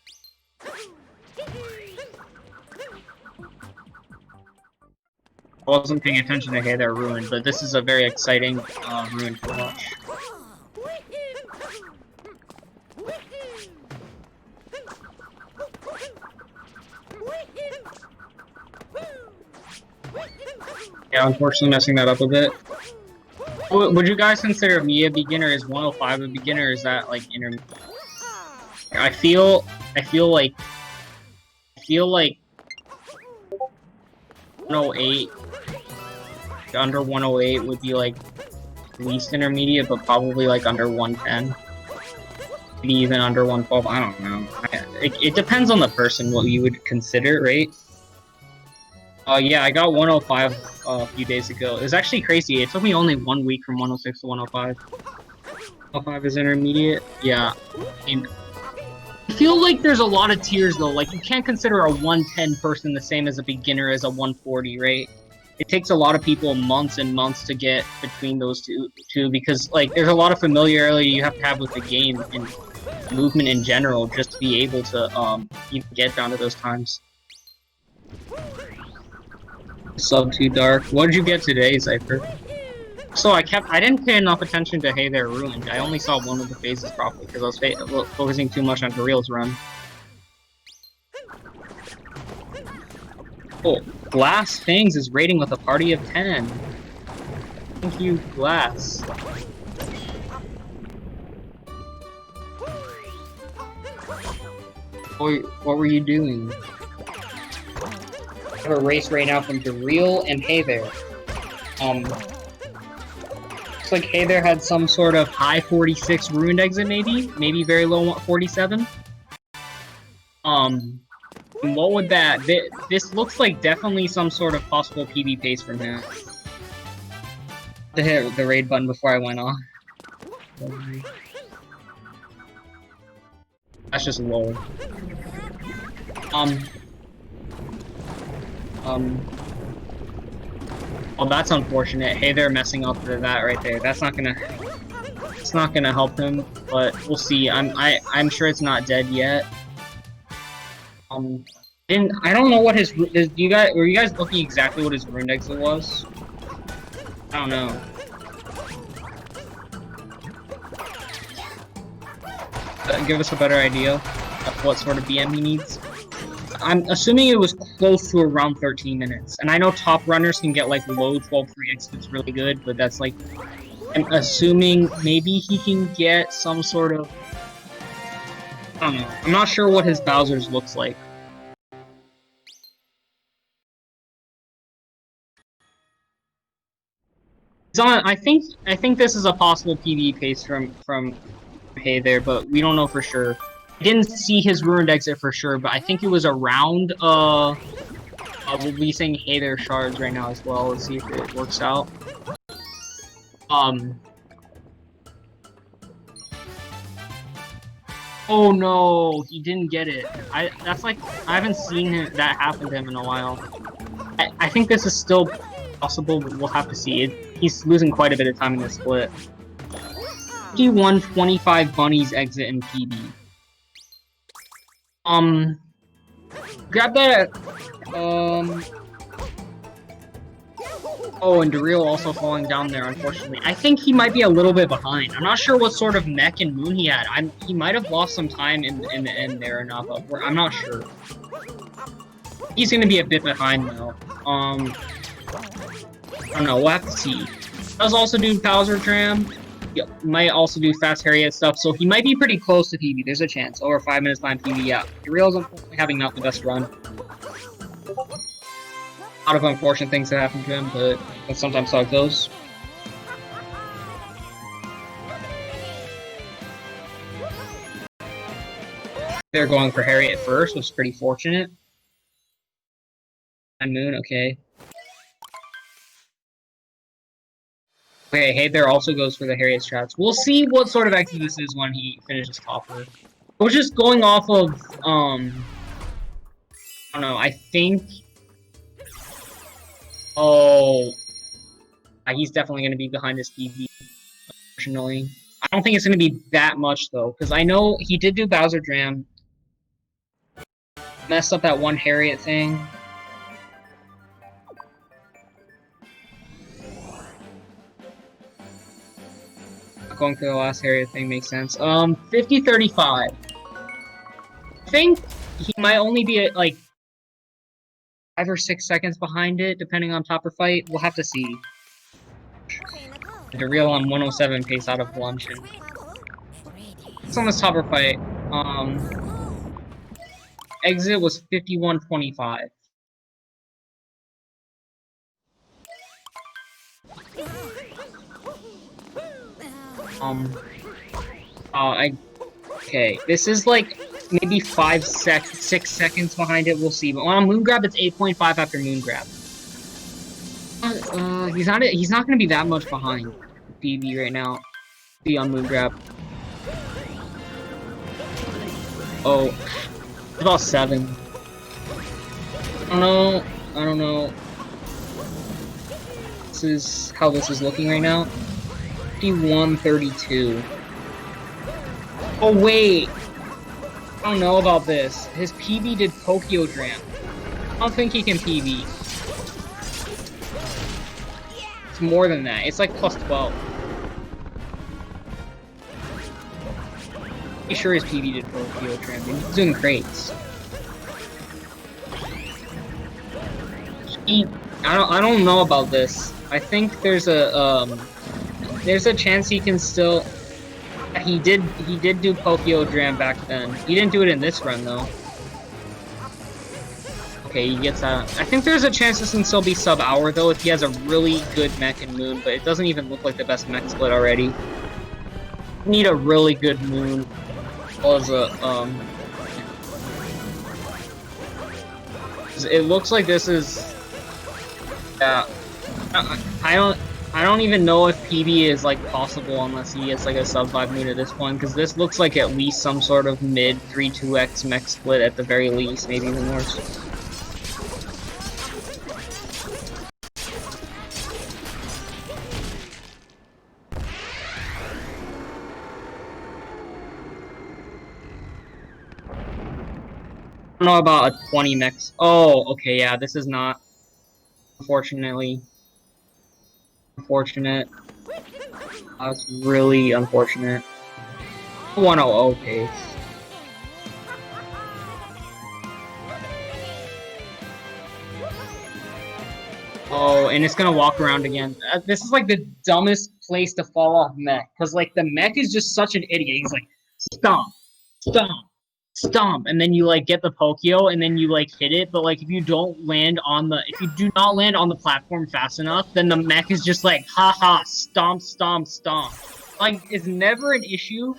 I wasn't paying attention to Hey There Ruin, but this is a very exciting ruin to watch. Yeah, unfortunately messing that up a bit. Would you guys consider me a beginner? Is 105 a beginner? Or is that like intermediate? I feel like 108, under 108 would be like least intermediate, but probably like under 110. Maybe even under 112, I don't know. It depends on the person what you would consider, right? Yeah, I got 105 a few days ago. It was actually crazy. It took me only 1 week from 106 to 105. 105 is intermediate? Yeah. I feel like there's a lot of tiers though. Like, you can't consider a 110 person the same as a beginner as a 140, right? It takes a lot of people months and months to get between those two because, like, there's a lot of familiarity you have to have with the game and movement in general just to be able to even get down to those times. Sub too dark. What did you get today, Cypher? So I didn't pay enough attention to Hey There Ruined. I only saw one of the phases properly because I was focusing too much on Dareal's run. Oh, Glass Fangs is rating with a party of 10. Thank you, Glass. What were you doing? I have a race right now from Dareal and Hey There. Looks like Hey There had some sort of high 46 ruined exit, maybe very low 47. What would that... This looks like definitely some sort of possible PB pace from him. To hit the raid button before I went off. That's just low. Oh, that's unfortunate. Hey, they're messing up for that right there. That's not gonna... It's not gonna help him, but we'll see. I'm sure it's not dead yet. And I don't know what his... were you guys looking exactly what his rune exit was? I don't know. Give us a better idea of what sort of BM he needs. I'm assuming it was close to around 13 minutes. And I know top runners can get like low 12 free exits really good, but that's like... I'm assuming maybe he can get some sort of... I don't know. I'm not sure what his Bowser's looks like. He's on, I think this is a possible PB pace from Hey there, but we don't know for sure. I didn't see his ruined exit for sure, but I think it was around we'll be saying Hey there shards right now as well. Let's see if it works out. Oh no, he didn't get it. That's like, I haven't seen that happen to him in a while. I think this is still possible, but we'll have to see. He's losing quite a bit of time in this split. 51-25 bunnies exit in PB. Grab that. Oh, and Dareal also falling down there, unfortunately. I think he might be a little bit behind. I'm not sure what sort of mech and moon he had. He might have lost some time in the end there or not, but I'm not sure. He's gonna be a bit behind now. I don't know, we'll have to see. Does also do Bowser Tram. Might also do Fast Harriet stuff, so he might be pretty close to PB. There's a chance. Over 5 minutes behind PB, yeah. Dareal's unfortunately having not the best run. A lot of unfortunate things that happen to him, but that's sometimes how it goes. They're going for Harriet first, which is pretty fortunate. And Moon, okay. Okay, Hey there also goes for the Harriet strats. We'll see what sort of exit this is when he finishes topper. We're just going off of, I don't know, I think... Oh... He's definitely going to be behind his PB, unfortunately. I don't think it's going to be that much, though, because I know he did do Bowser Dram. Messed up that one Harriet thing. Going for the last Harriet thing makes sense. 50-35. I think he might only be at, like, 5 or 6 seconds behind it, depending on topper fight. We'll have to see. Dareal on 107 pace out of lunch. And it's on this topper fight. Exit was 51-25. Okay, this is like maybe 6 seconds behind it, we'll see. But on Moon Grab, it's 8.5 after Moon Grab. He's not gonna be that much behind BB right now. Be on Moon Grab. Oh, it's about 7. I don't know. This is how this is looking right now. 51-32. Oh wait, I don't know about this. His PB did Pokio Dram. I don't think he can PB. It's more than that. It's like plus 12. Pretty sure his PB did Pokio Dram. He's doing crates. I don't know about this. I think there's a chance he can still... He did do Pokio Dram back then. He didn't do it in this run, though. Okay, he gets that. I think there's a chance this can still be sub-hour, though, if he has a really good mech and Moon, but it doesn't even look like the best mech split already. Need a really good Moon. As a, It looks like this is. Yeah. I don't even know if PB is like possible unless he gets like a sub 5 moon at this point, because this looks like at least some sort of mid 3-2x mech split at the very least, maybe even worse. I don't know about a 20 mechs. Oh, okay, yeah, this is not. Unfortunately. Unfortunate. That's really unfortunate. 100 pace. Oh, and it's gonna walk around again. This is like the dumbest place to fall off mech, because like the mech is just such an idiot. He's like, stomp, stomp, stomp, and then you like get the Pokio, and then you like hit it. But like if you do not land on the platform fast enough, then the mech is just like, haha, stomp, stomp, stomp. Like it's never an issue.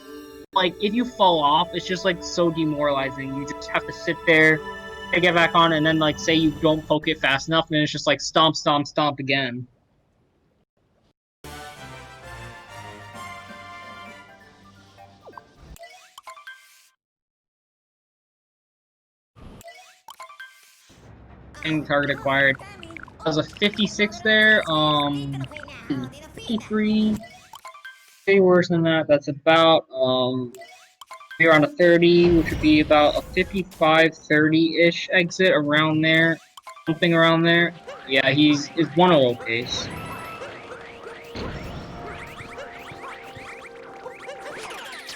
Like if you fall off, it's just like so demoralizing. You just have to sit there, get back on, and then like say you don't poke it fast enough, and it's just like stomp, stomp, stomp again. And target acquired. That was a 56 there. 53. Way worse than that. That's about we're on a 30, which would be about a 55, 30-ish exit around there. Something around there. Yeah, is 100 pace.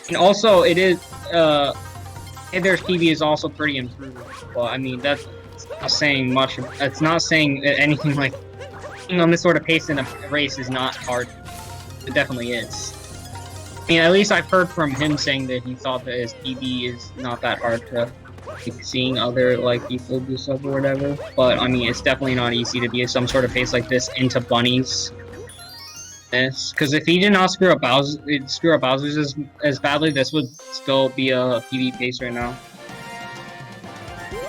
And also it is hey, there's PB is also pretty improved. Well, I mean that's not saying much. It's not saying anything. Like being on this sort of pace in a race is not hard. It definitely is. I mean, at least I've heard from him saying that he thought that his PB is not that hard to like, seeing other like people do stuff or whatever. But I mean, it's definitely not easy to be at some sort of pace like this into bunnies. Because if he did not screw up Bowser's as badly, this would still be a PB pace right now.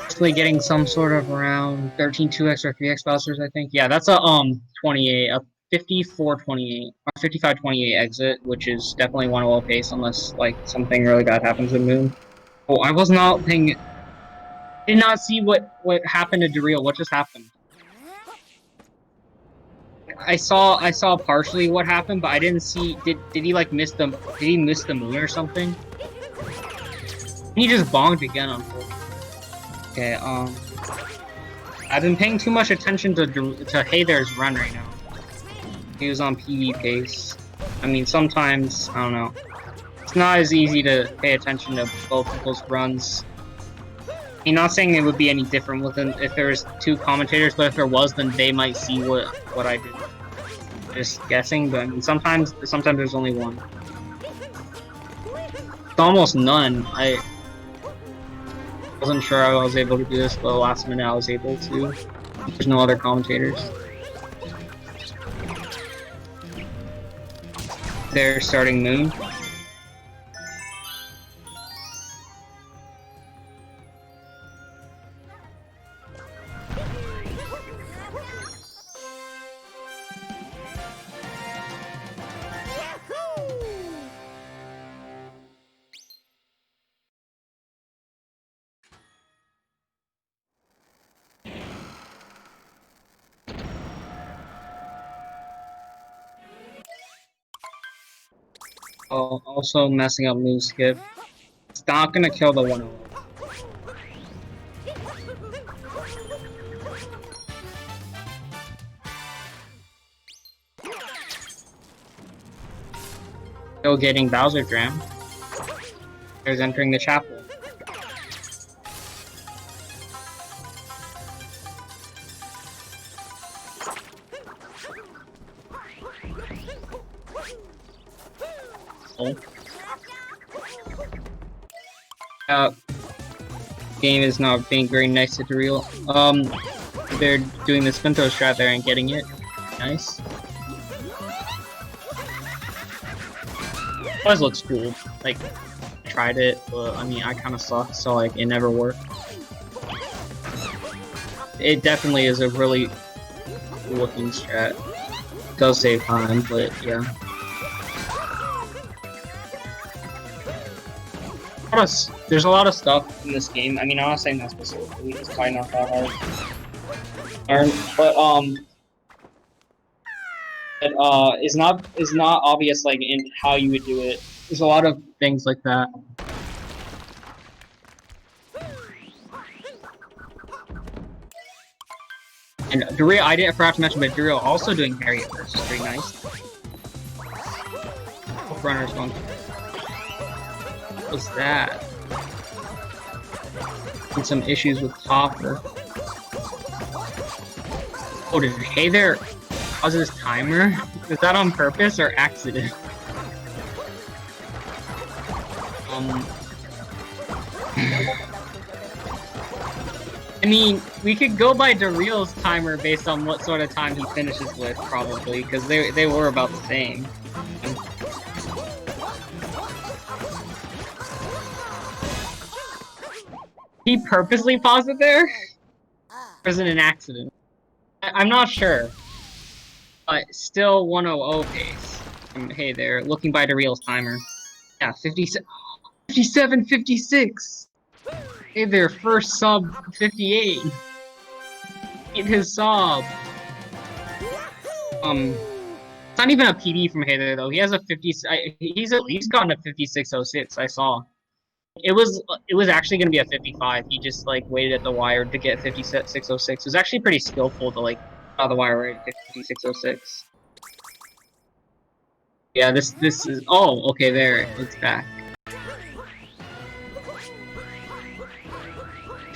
Actually getting some sort of around 13 2x or 3x Bowser's, I think. Yeah, that's a 28, a 54-28 or 55-28 exit, which is definitely 100 pace unless like something really bad happens with Moon. Oh, I was not paying. Did not see what happened to Dareal. What just happened? I saw partially what happened, but I didn't see. Did he like miss the? Did he miss the moon or something? He just bonged again, unfortunately. Okay, I've been paying too much attention to Hey There's run right now. He was on PB pace. I mean, sometimes I don't know. It's not as easy to pay attention to both people's runs. I'm not saying it would be any different if there was two commentators, but if there was, then they might see what I did. Just guessing, but I mean, sometimes there's only one. It's almost none. I wasn't sure I was able to do this, but last minute I was able to. There's no other commentators. They're starting Moon. Oh, also messing up move skip. It's not gonna kill the 1-0. Still getting Bowser Dram. There's entering the chapel. Game is not being very nice to Dareal. They're doing the spin throw strat there and getting it. Nice. Always looks cool. Like, I tried it, but I mean, I kind of suck, so like, it never worked. it definitely is a really looking strat. Does save time, but yeah. There's a lot of stuff in this game. I mean, I'm not saying that specifically. It's probably not that hard. But is not obvious like in how you would do it. There's a lot of things like that. And Dareal, I forgot to mention, but Dareal also doing parry at first, which is pretty nice. Runner's going. What was that? And some issues with Hopper. Oh, did Hey There pause his timer? Is that on purpose or accident? I mean, we could go by Dareal's timer based on what sort of time he finishes with, probably, because they were about the same. He purposely paused it there? Or is it an accident? I'm not sure. But still 100 pace. Hey There, looking by Dareal's timer. Yeah, 57, 56! Hey There, first sub 58. Hit his sub. It's not even a PD from Hey There though. He has a 50. He's at least gotten a 5606. I saw. It was actually gonna be a 55. He just like waited at the wire to get 5606. It was actually pretty skillful to like out the wire right at 5606. Yeah, this is. Oh, okay, there it's back.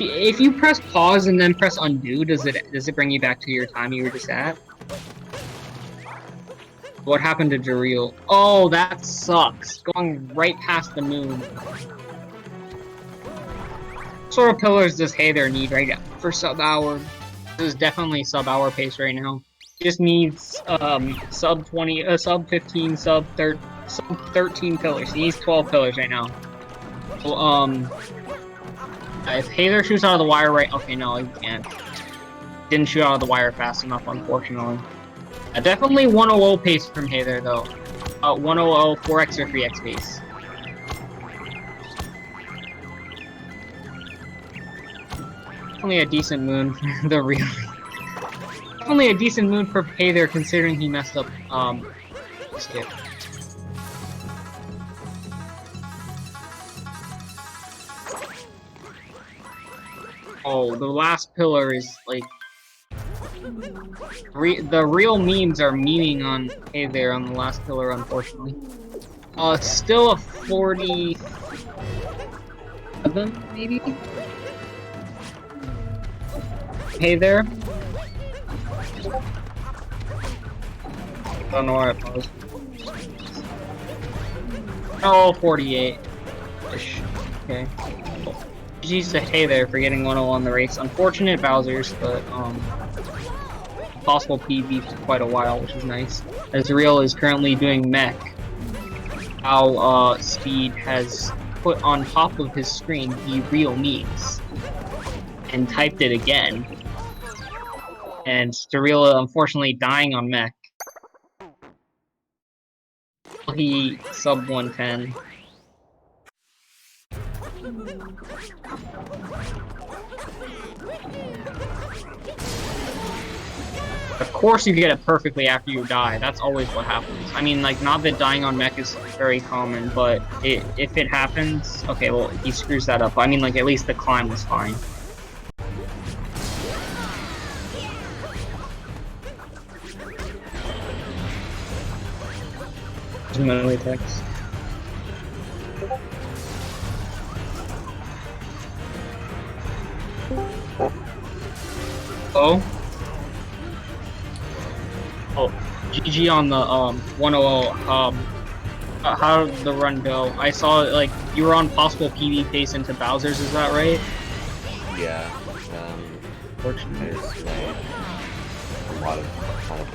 If you press pause and then press undo, does it bring you back to your time you were just at? What happened to Dareal? Oh, that sucks. Going right past the moon. What sort of pillars does Hey There need right now for sub-hour? This is definitely sub-hour pace right now. He just needs sub 20, sub 15, sub 13 pillars. He needs 12 pillars right now. So, if Hey There shoots out of the wire right... Okay, no, he can't. Didn't shoot out of the wire fast enough, unfortunately. Definitely 100 pace from Hey There, though. 100, 4x or 3x pace. Only a decent moon for the real... Only a decent moon for Hey There, considering he messed up, skip. Oh, the last pillar is, like... the real memes are memeing on Hey There on the last pillar, unfortunately. Still a 47, maybe? Hey There? I don't know where I paused. Oh, 48-ish. Okay. GG's to Hey There for getting 1-0 on the race. Unfortunate Bowser's, but, possible PB for quite a while, which is nice. As Dareal is currently doing mech. How, Speed has put on top of his screen the real memes. And typed it again. And Dareal, unfortunately, dying on mech. He sub 110. Of course you get it perfectly after you die. That's always what happens. I mean, like, not that dying on mech is very common, but if it happens... Okay, well, he screws that up. I mean, like, at least the climb was fine. Melee text. Oh. Oh, GG on the 100. How did the run go? I saw like you were on possible PB pace into Bowser's. Is that right? Yeah. Fortunately, I made a lot of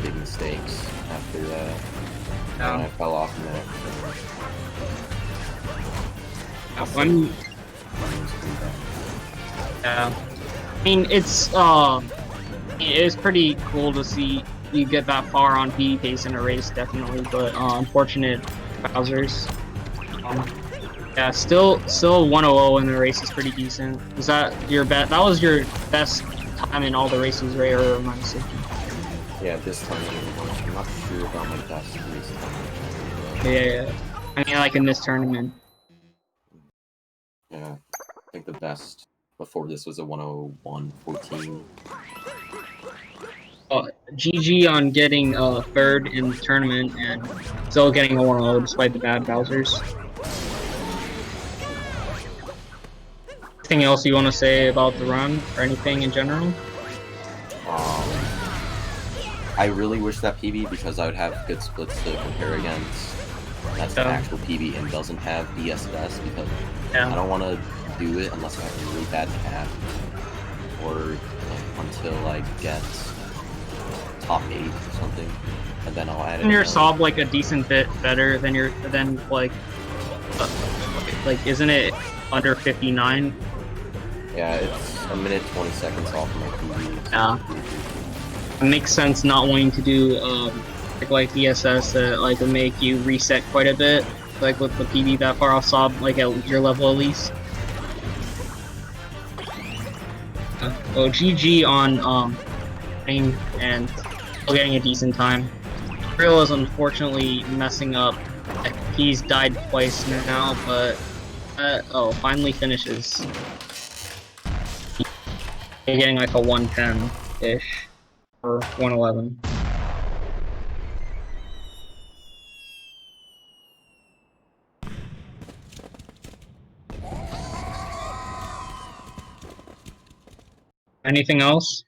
big mistakes after that. And I fell off in there. Yeah. I mean, it's It is pretty cool to see you get that far on PB pace in a race, definitely, but unfortunate Bowser's. Yeah, still 100 in the race is pretty decent. Was that your bet? That was your best time in all the races, right? Or am I mistaken? Yeah, this time I'm not sure about my best race time. Yeah. I mean, like in this tournament. Yeah, I think the best before this was a 101.14. GG on getting third in the tournament and still getting a 1-0 despite the bad Bowsers. Anything else you want to say about the run or anything in general? I really wish that PB because I would have good splits to compare against. That's the actual PB and doesn't have DSS because I don't want to do it unless I have a really bad cap or like, until I get top 8 or something, and then I'll add it. Isn't your sob like a decent bit better than your like isn't it under 59? Yeah, it's a minute 20 seconds off my PB. Yeah, it makes sense not wanting to do like DSS that like will make you reset quite a bit, like with the PB that far off sob, like at your level at least. Oh, GG on and still getting a decent time. Real is unfortunately messing up. He's died twice now, but finally finishes. He's getting like a 110-ish or 111. Anything else?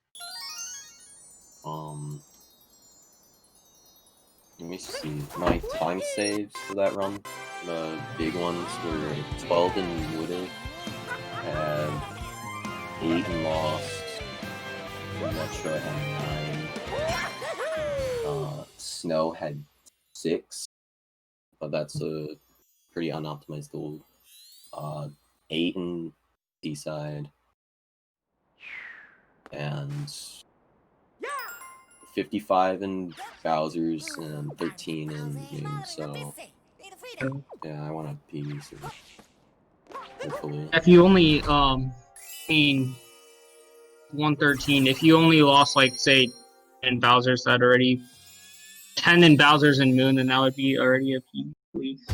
Let me see. My time saves for that run, the big ones were 12 in Wooded, had 8 and lost, Metro had 9, Snow had 6, but that's a pretty unoptimized goal, 8 in D-side, and 55 in Bowser's and 13 in Moon, so yeah, I want to PB soon. Hopefully. If you only mean 113, if you only lost like say in Bowser's that already 10 in Bowser's and Moon, then that would be already a PB at least.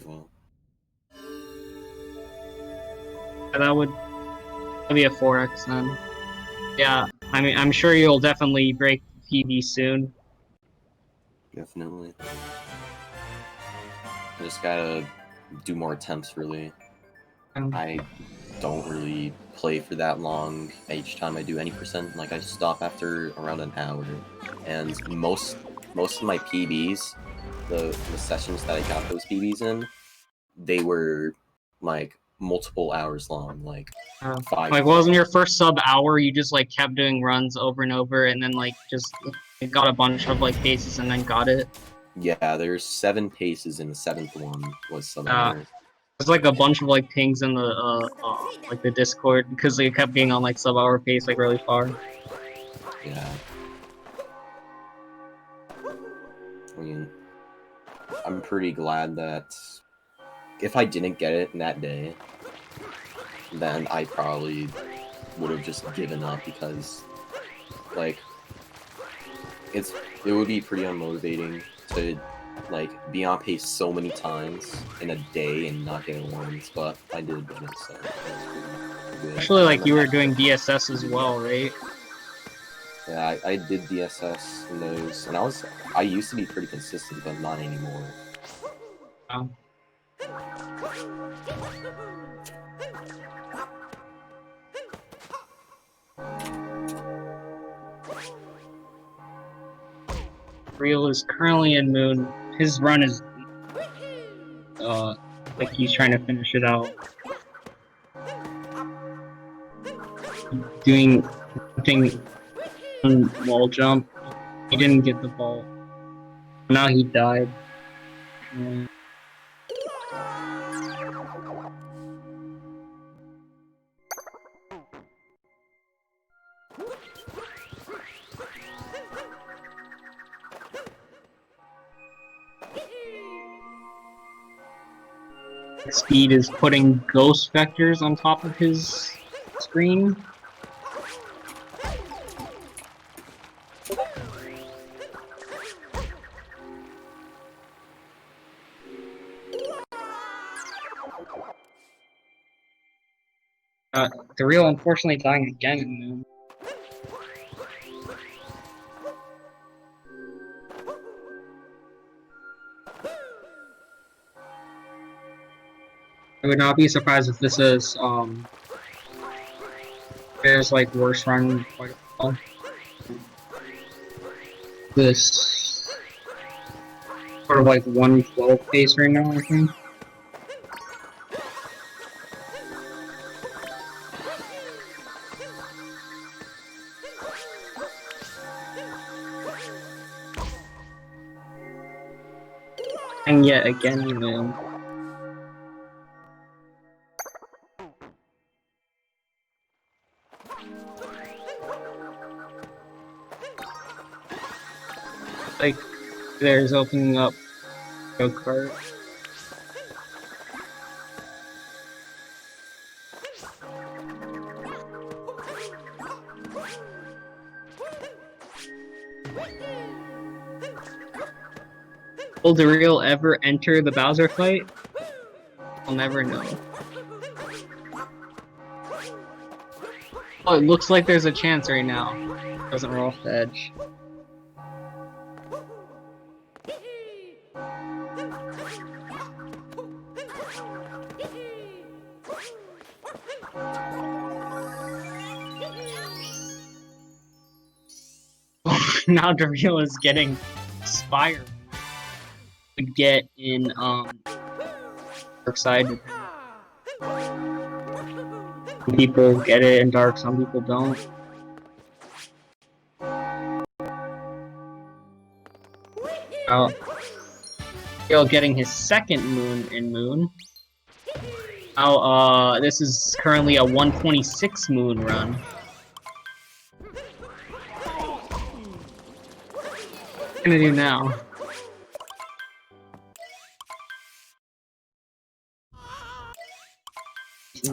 Well. Yeah, that would be a 4x then. Yeah, I mean, I'm sure you'll definitely break PB soon. Definitely. I just gotta do more attempts, really. I don't really play for that long. Each time I do any percent, like I stop after around an hour. And most of my PBs, the sessions that I got those PBs in, they were like multiple hours long, like 5. Like, wasn't your first sub hour? You just like kept doing runs over and over, and then like just got a bunch of like paces, and then got it. Yeah, there's 7 paces, and the 7th one was sub hour. There's like a bunch of like pings in the like the Discord because they kept being on like sub hour pace like really far. Yeah. I mean, I'm pretty glad that if I didn't get it in that day, then I probably would have just given up because, like, it would be pretty unmotivating to, like, be on pace so many times in a day and not get awards, but I did get it, so good. Actually, like, you were doing DSS as well, right? Yeah, I did DSS in those, and I used to be pretty consistent, but not anymore. Oh. Real is currently in Moon. His run is like he's trying to finish it out. Doing wall jump. He didn't get the ball. Now he died. Speed is putting ghost vectors on top of his screen. Dareal unfortunately dying again in Moon. I would not be surprised if this is there's like worse run quite a while. This sort of like 112 pace right now, I think. And yet again, you know. Like, there's opening up go-kart. Will Dareal ever enter the Bowser fight? I'll never know. Oh, it looks like there's a chance right now. Doesn't roll off the edge. Now Dareal is getting Spire. Would get in Dark Side. Some people get it in Dark, some people don't. Dareal getting his second Moon in Moon. Now this is currently a 126 Moon run. What gonna do now?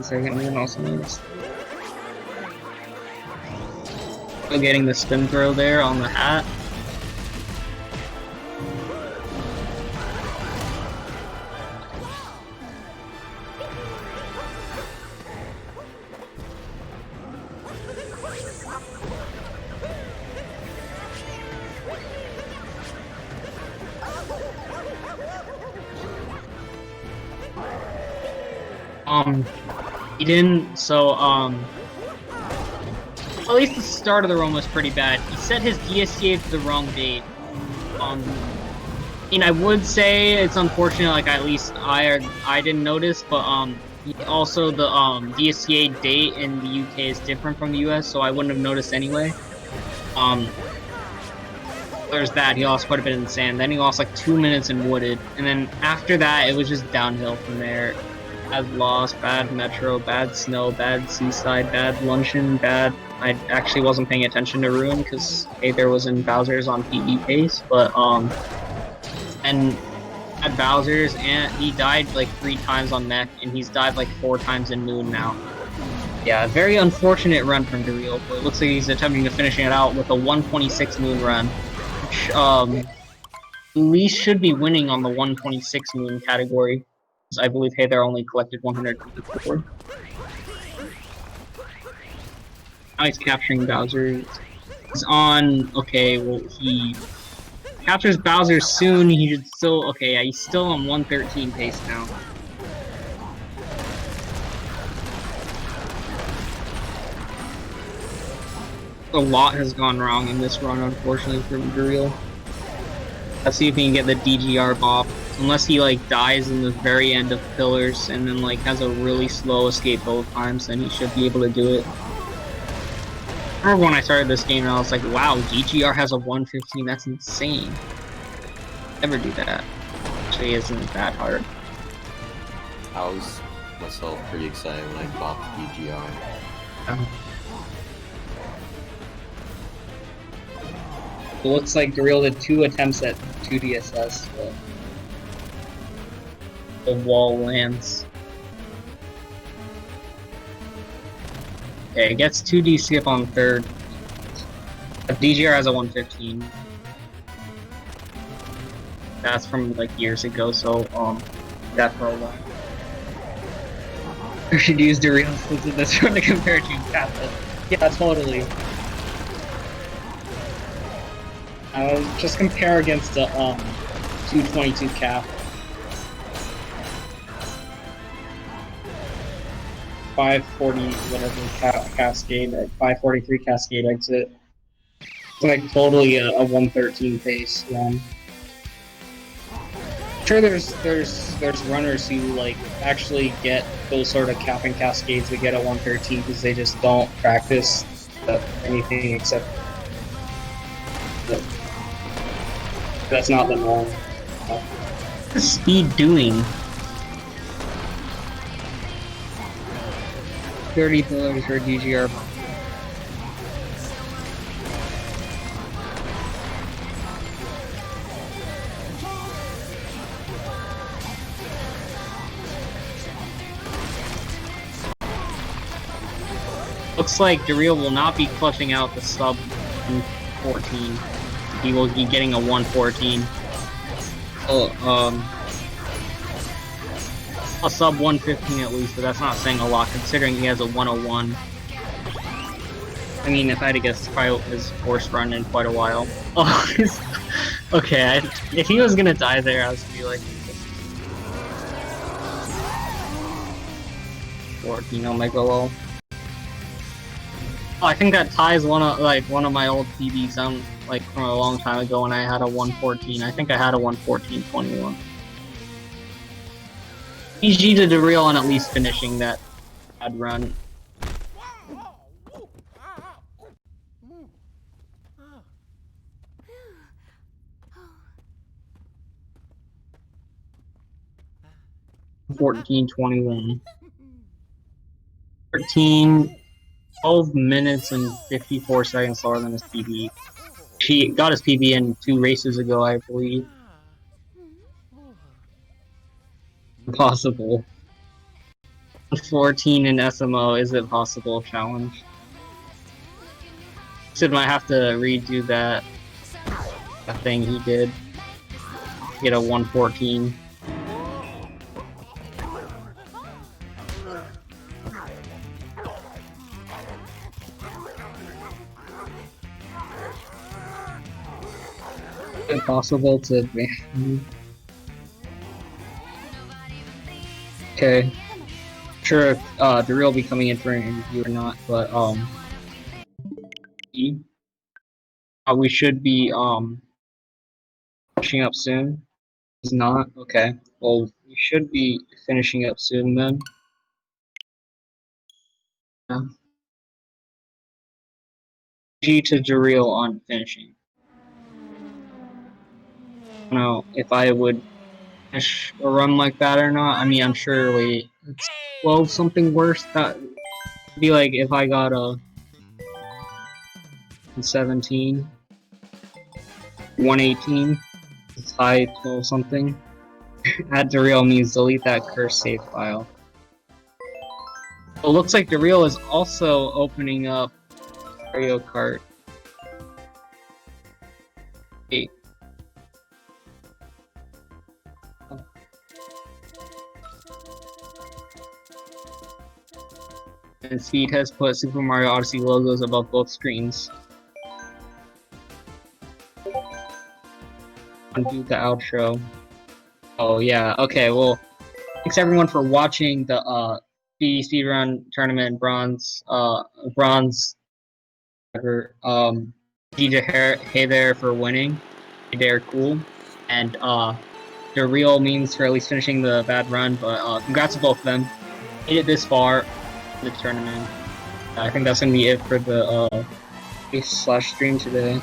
Second Moon also moves. Still getting the spin throw there on the hat. He didn't, so, at least the start of the run was pretty bad. He set his DSCA to the wrong date. I mean, I would say it's unfortunate, like, at least I didn't notice, but, also the, DSCA date in the UK is different from the US, so I wouldn't have noticed anyway. There's that, he lost quite a bit in the sand, then he lost, like, 2 minutes in Wooded, and then after that, it was just downhill from there. Bad lost, bad metro, bad snow, bad seaside, bad luncheon, bad. I actually wasn't paying attention to Ruin because Aether was in Bowser's on PB pace, but and at Bowser's and he died like 3 times on Mech, and he's died like 4 times in Moon now. Yeah, very unfortunate run from Dareal, but it looks like he's attempting to finish it out with a 126 Moon run, which at least should be winning on the 126 Moon category. I believe Aether only collected 124. Now he's capturing Bowser. He's on. Okay, well, he captures Bowser soon. He should still. Okay, yeah, he's still on 113 pace now. A lot has gone wrong in this run, unfortunately, for Dareal. Let's see if he can get the DGR bop. Unless he like dies in the very end of Pillars and then like has a really slow escape both times, then he should be able to do it. I remember when I started this game and I was like, wow, DGR has a 115, that's insane. Never do that. Actually isn't that hard. I was myself pretty excited when I bought the DGR. It looks like Dareal did 2 attempts at 2 DSS, but The wall lands. Okay, it gets 2D skip on third. DGR has a 115. That's from like years ago, so that for a while. We should use DarealMemes in this one to compare to Kappa. Yeah, totally. Just compare against the 222 cap. 540 whatever cascade, 543 cascade exit. It's like totally a 113 pace run. Sure, there's runners who like actually get those sort of capping cascades that get a 113 because they just don't practice anything except. That's not the norm. What is Speed doing? $30 for DGR. Looks like Dareal will not be clutching out the sub 14. He will be getting a 114. A sub 115 at least, but that's not saying a lot considering he has a 101. I mean, if I had to guess, it's probably his worst run in quite a while. Oh, okay. If he was gonna die there, I was gonna be like, 14 Omega low. Oh, I think that ties one of my old PBs like from a long time ago when I had a 114. I think I had a 114.21. GG to Dareal on at least finishing that bad run. $14.21. 12 minutes and 54 seconds slower than his PB. He got his PB in 2 races ago, I believe. Impossible. 14 in SMO, is it possible challenge? Sid might have to redo that thing he did. Get a 114. Impossible to advance. Okay. Sure if Dareal will be coming in for an interview or not, but we should be finishing up soon. He's not? Okay. Well, we should be finishing up soon then. Yeah. G to Dareal on finishing. I don't know if I would finish a run like that or not. I mean, I'm sure it's 12 something worse. That would be like if I got a 17, 118. It's high 12 something. Add DarealMemes, delete that cursed save file. It looks like Dareal is also opening up Mario Kart 8. And Speed has put Super Mario Odyssey logos above both screens. Undo the outro. Oh yeah, okay, well, thanks everyone for watching the Speedrun tournament bronze whatever. DJ Hey There for winning. Hey There, cool. And DarealMemes for at least finishing the bad run, but congrats to both of them. Made it this far in the tournament. I think that's gonna be it for the /stream today.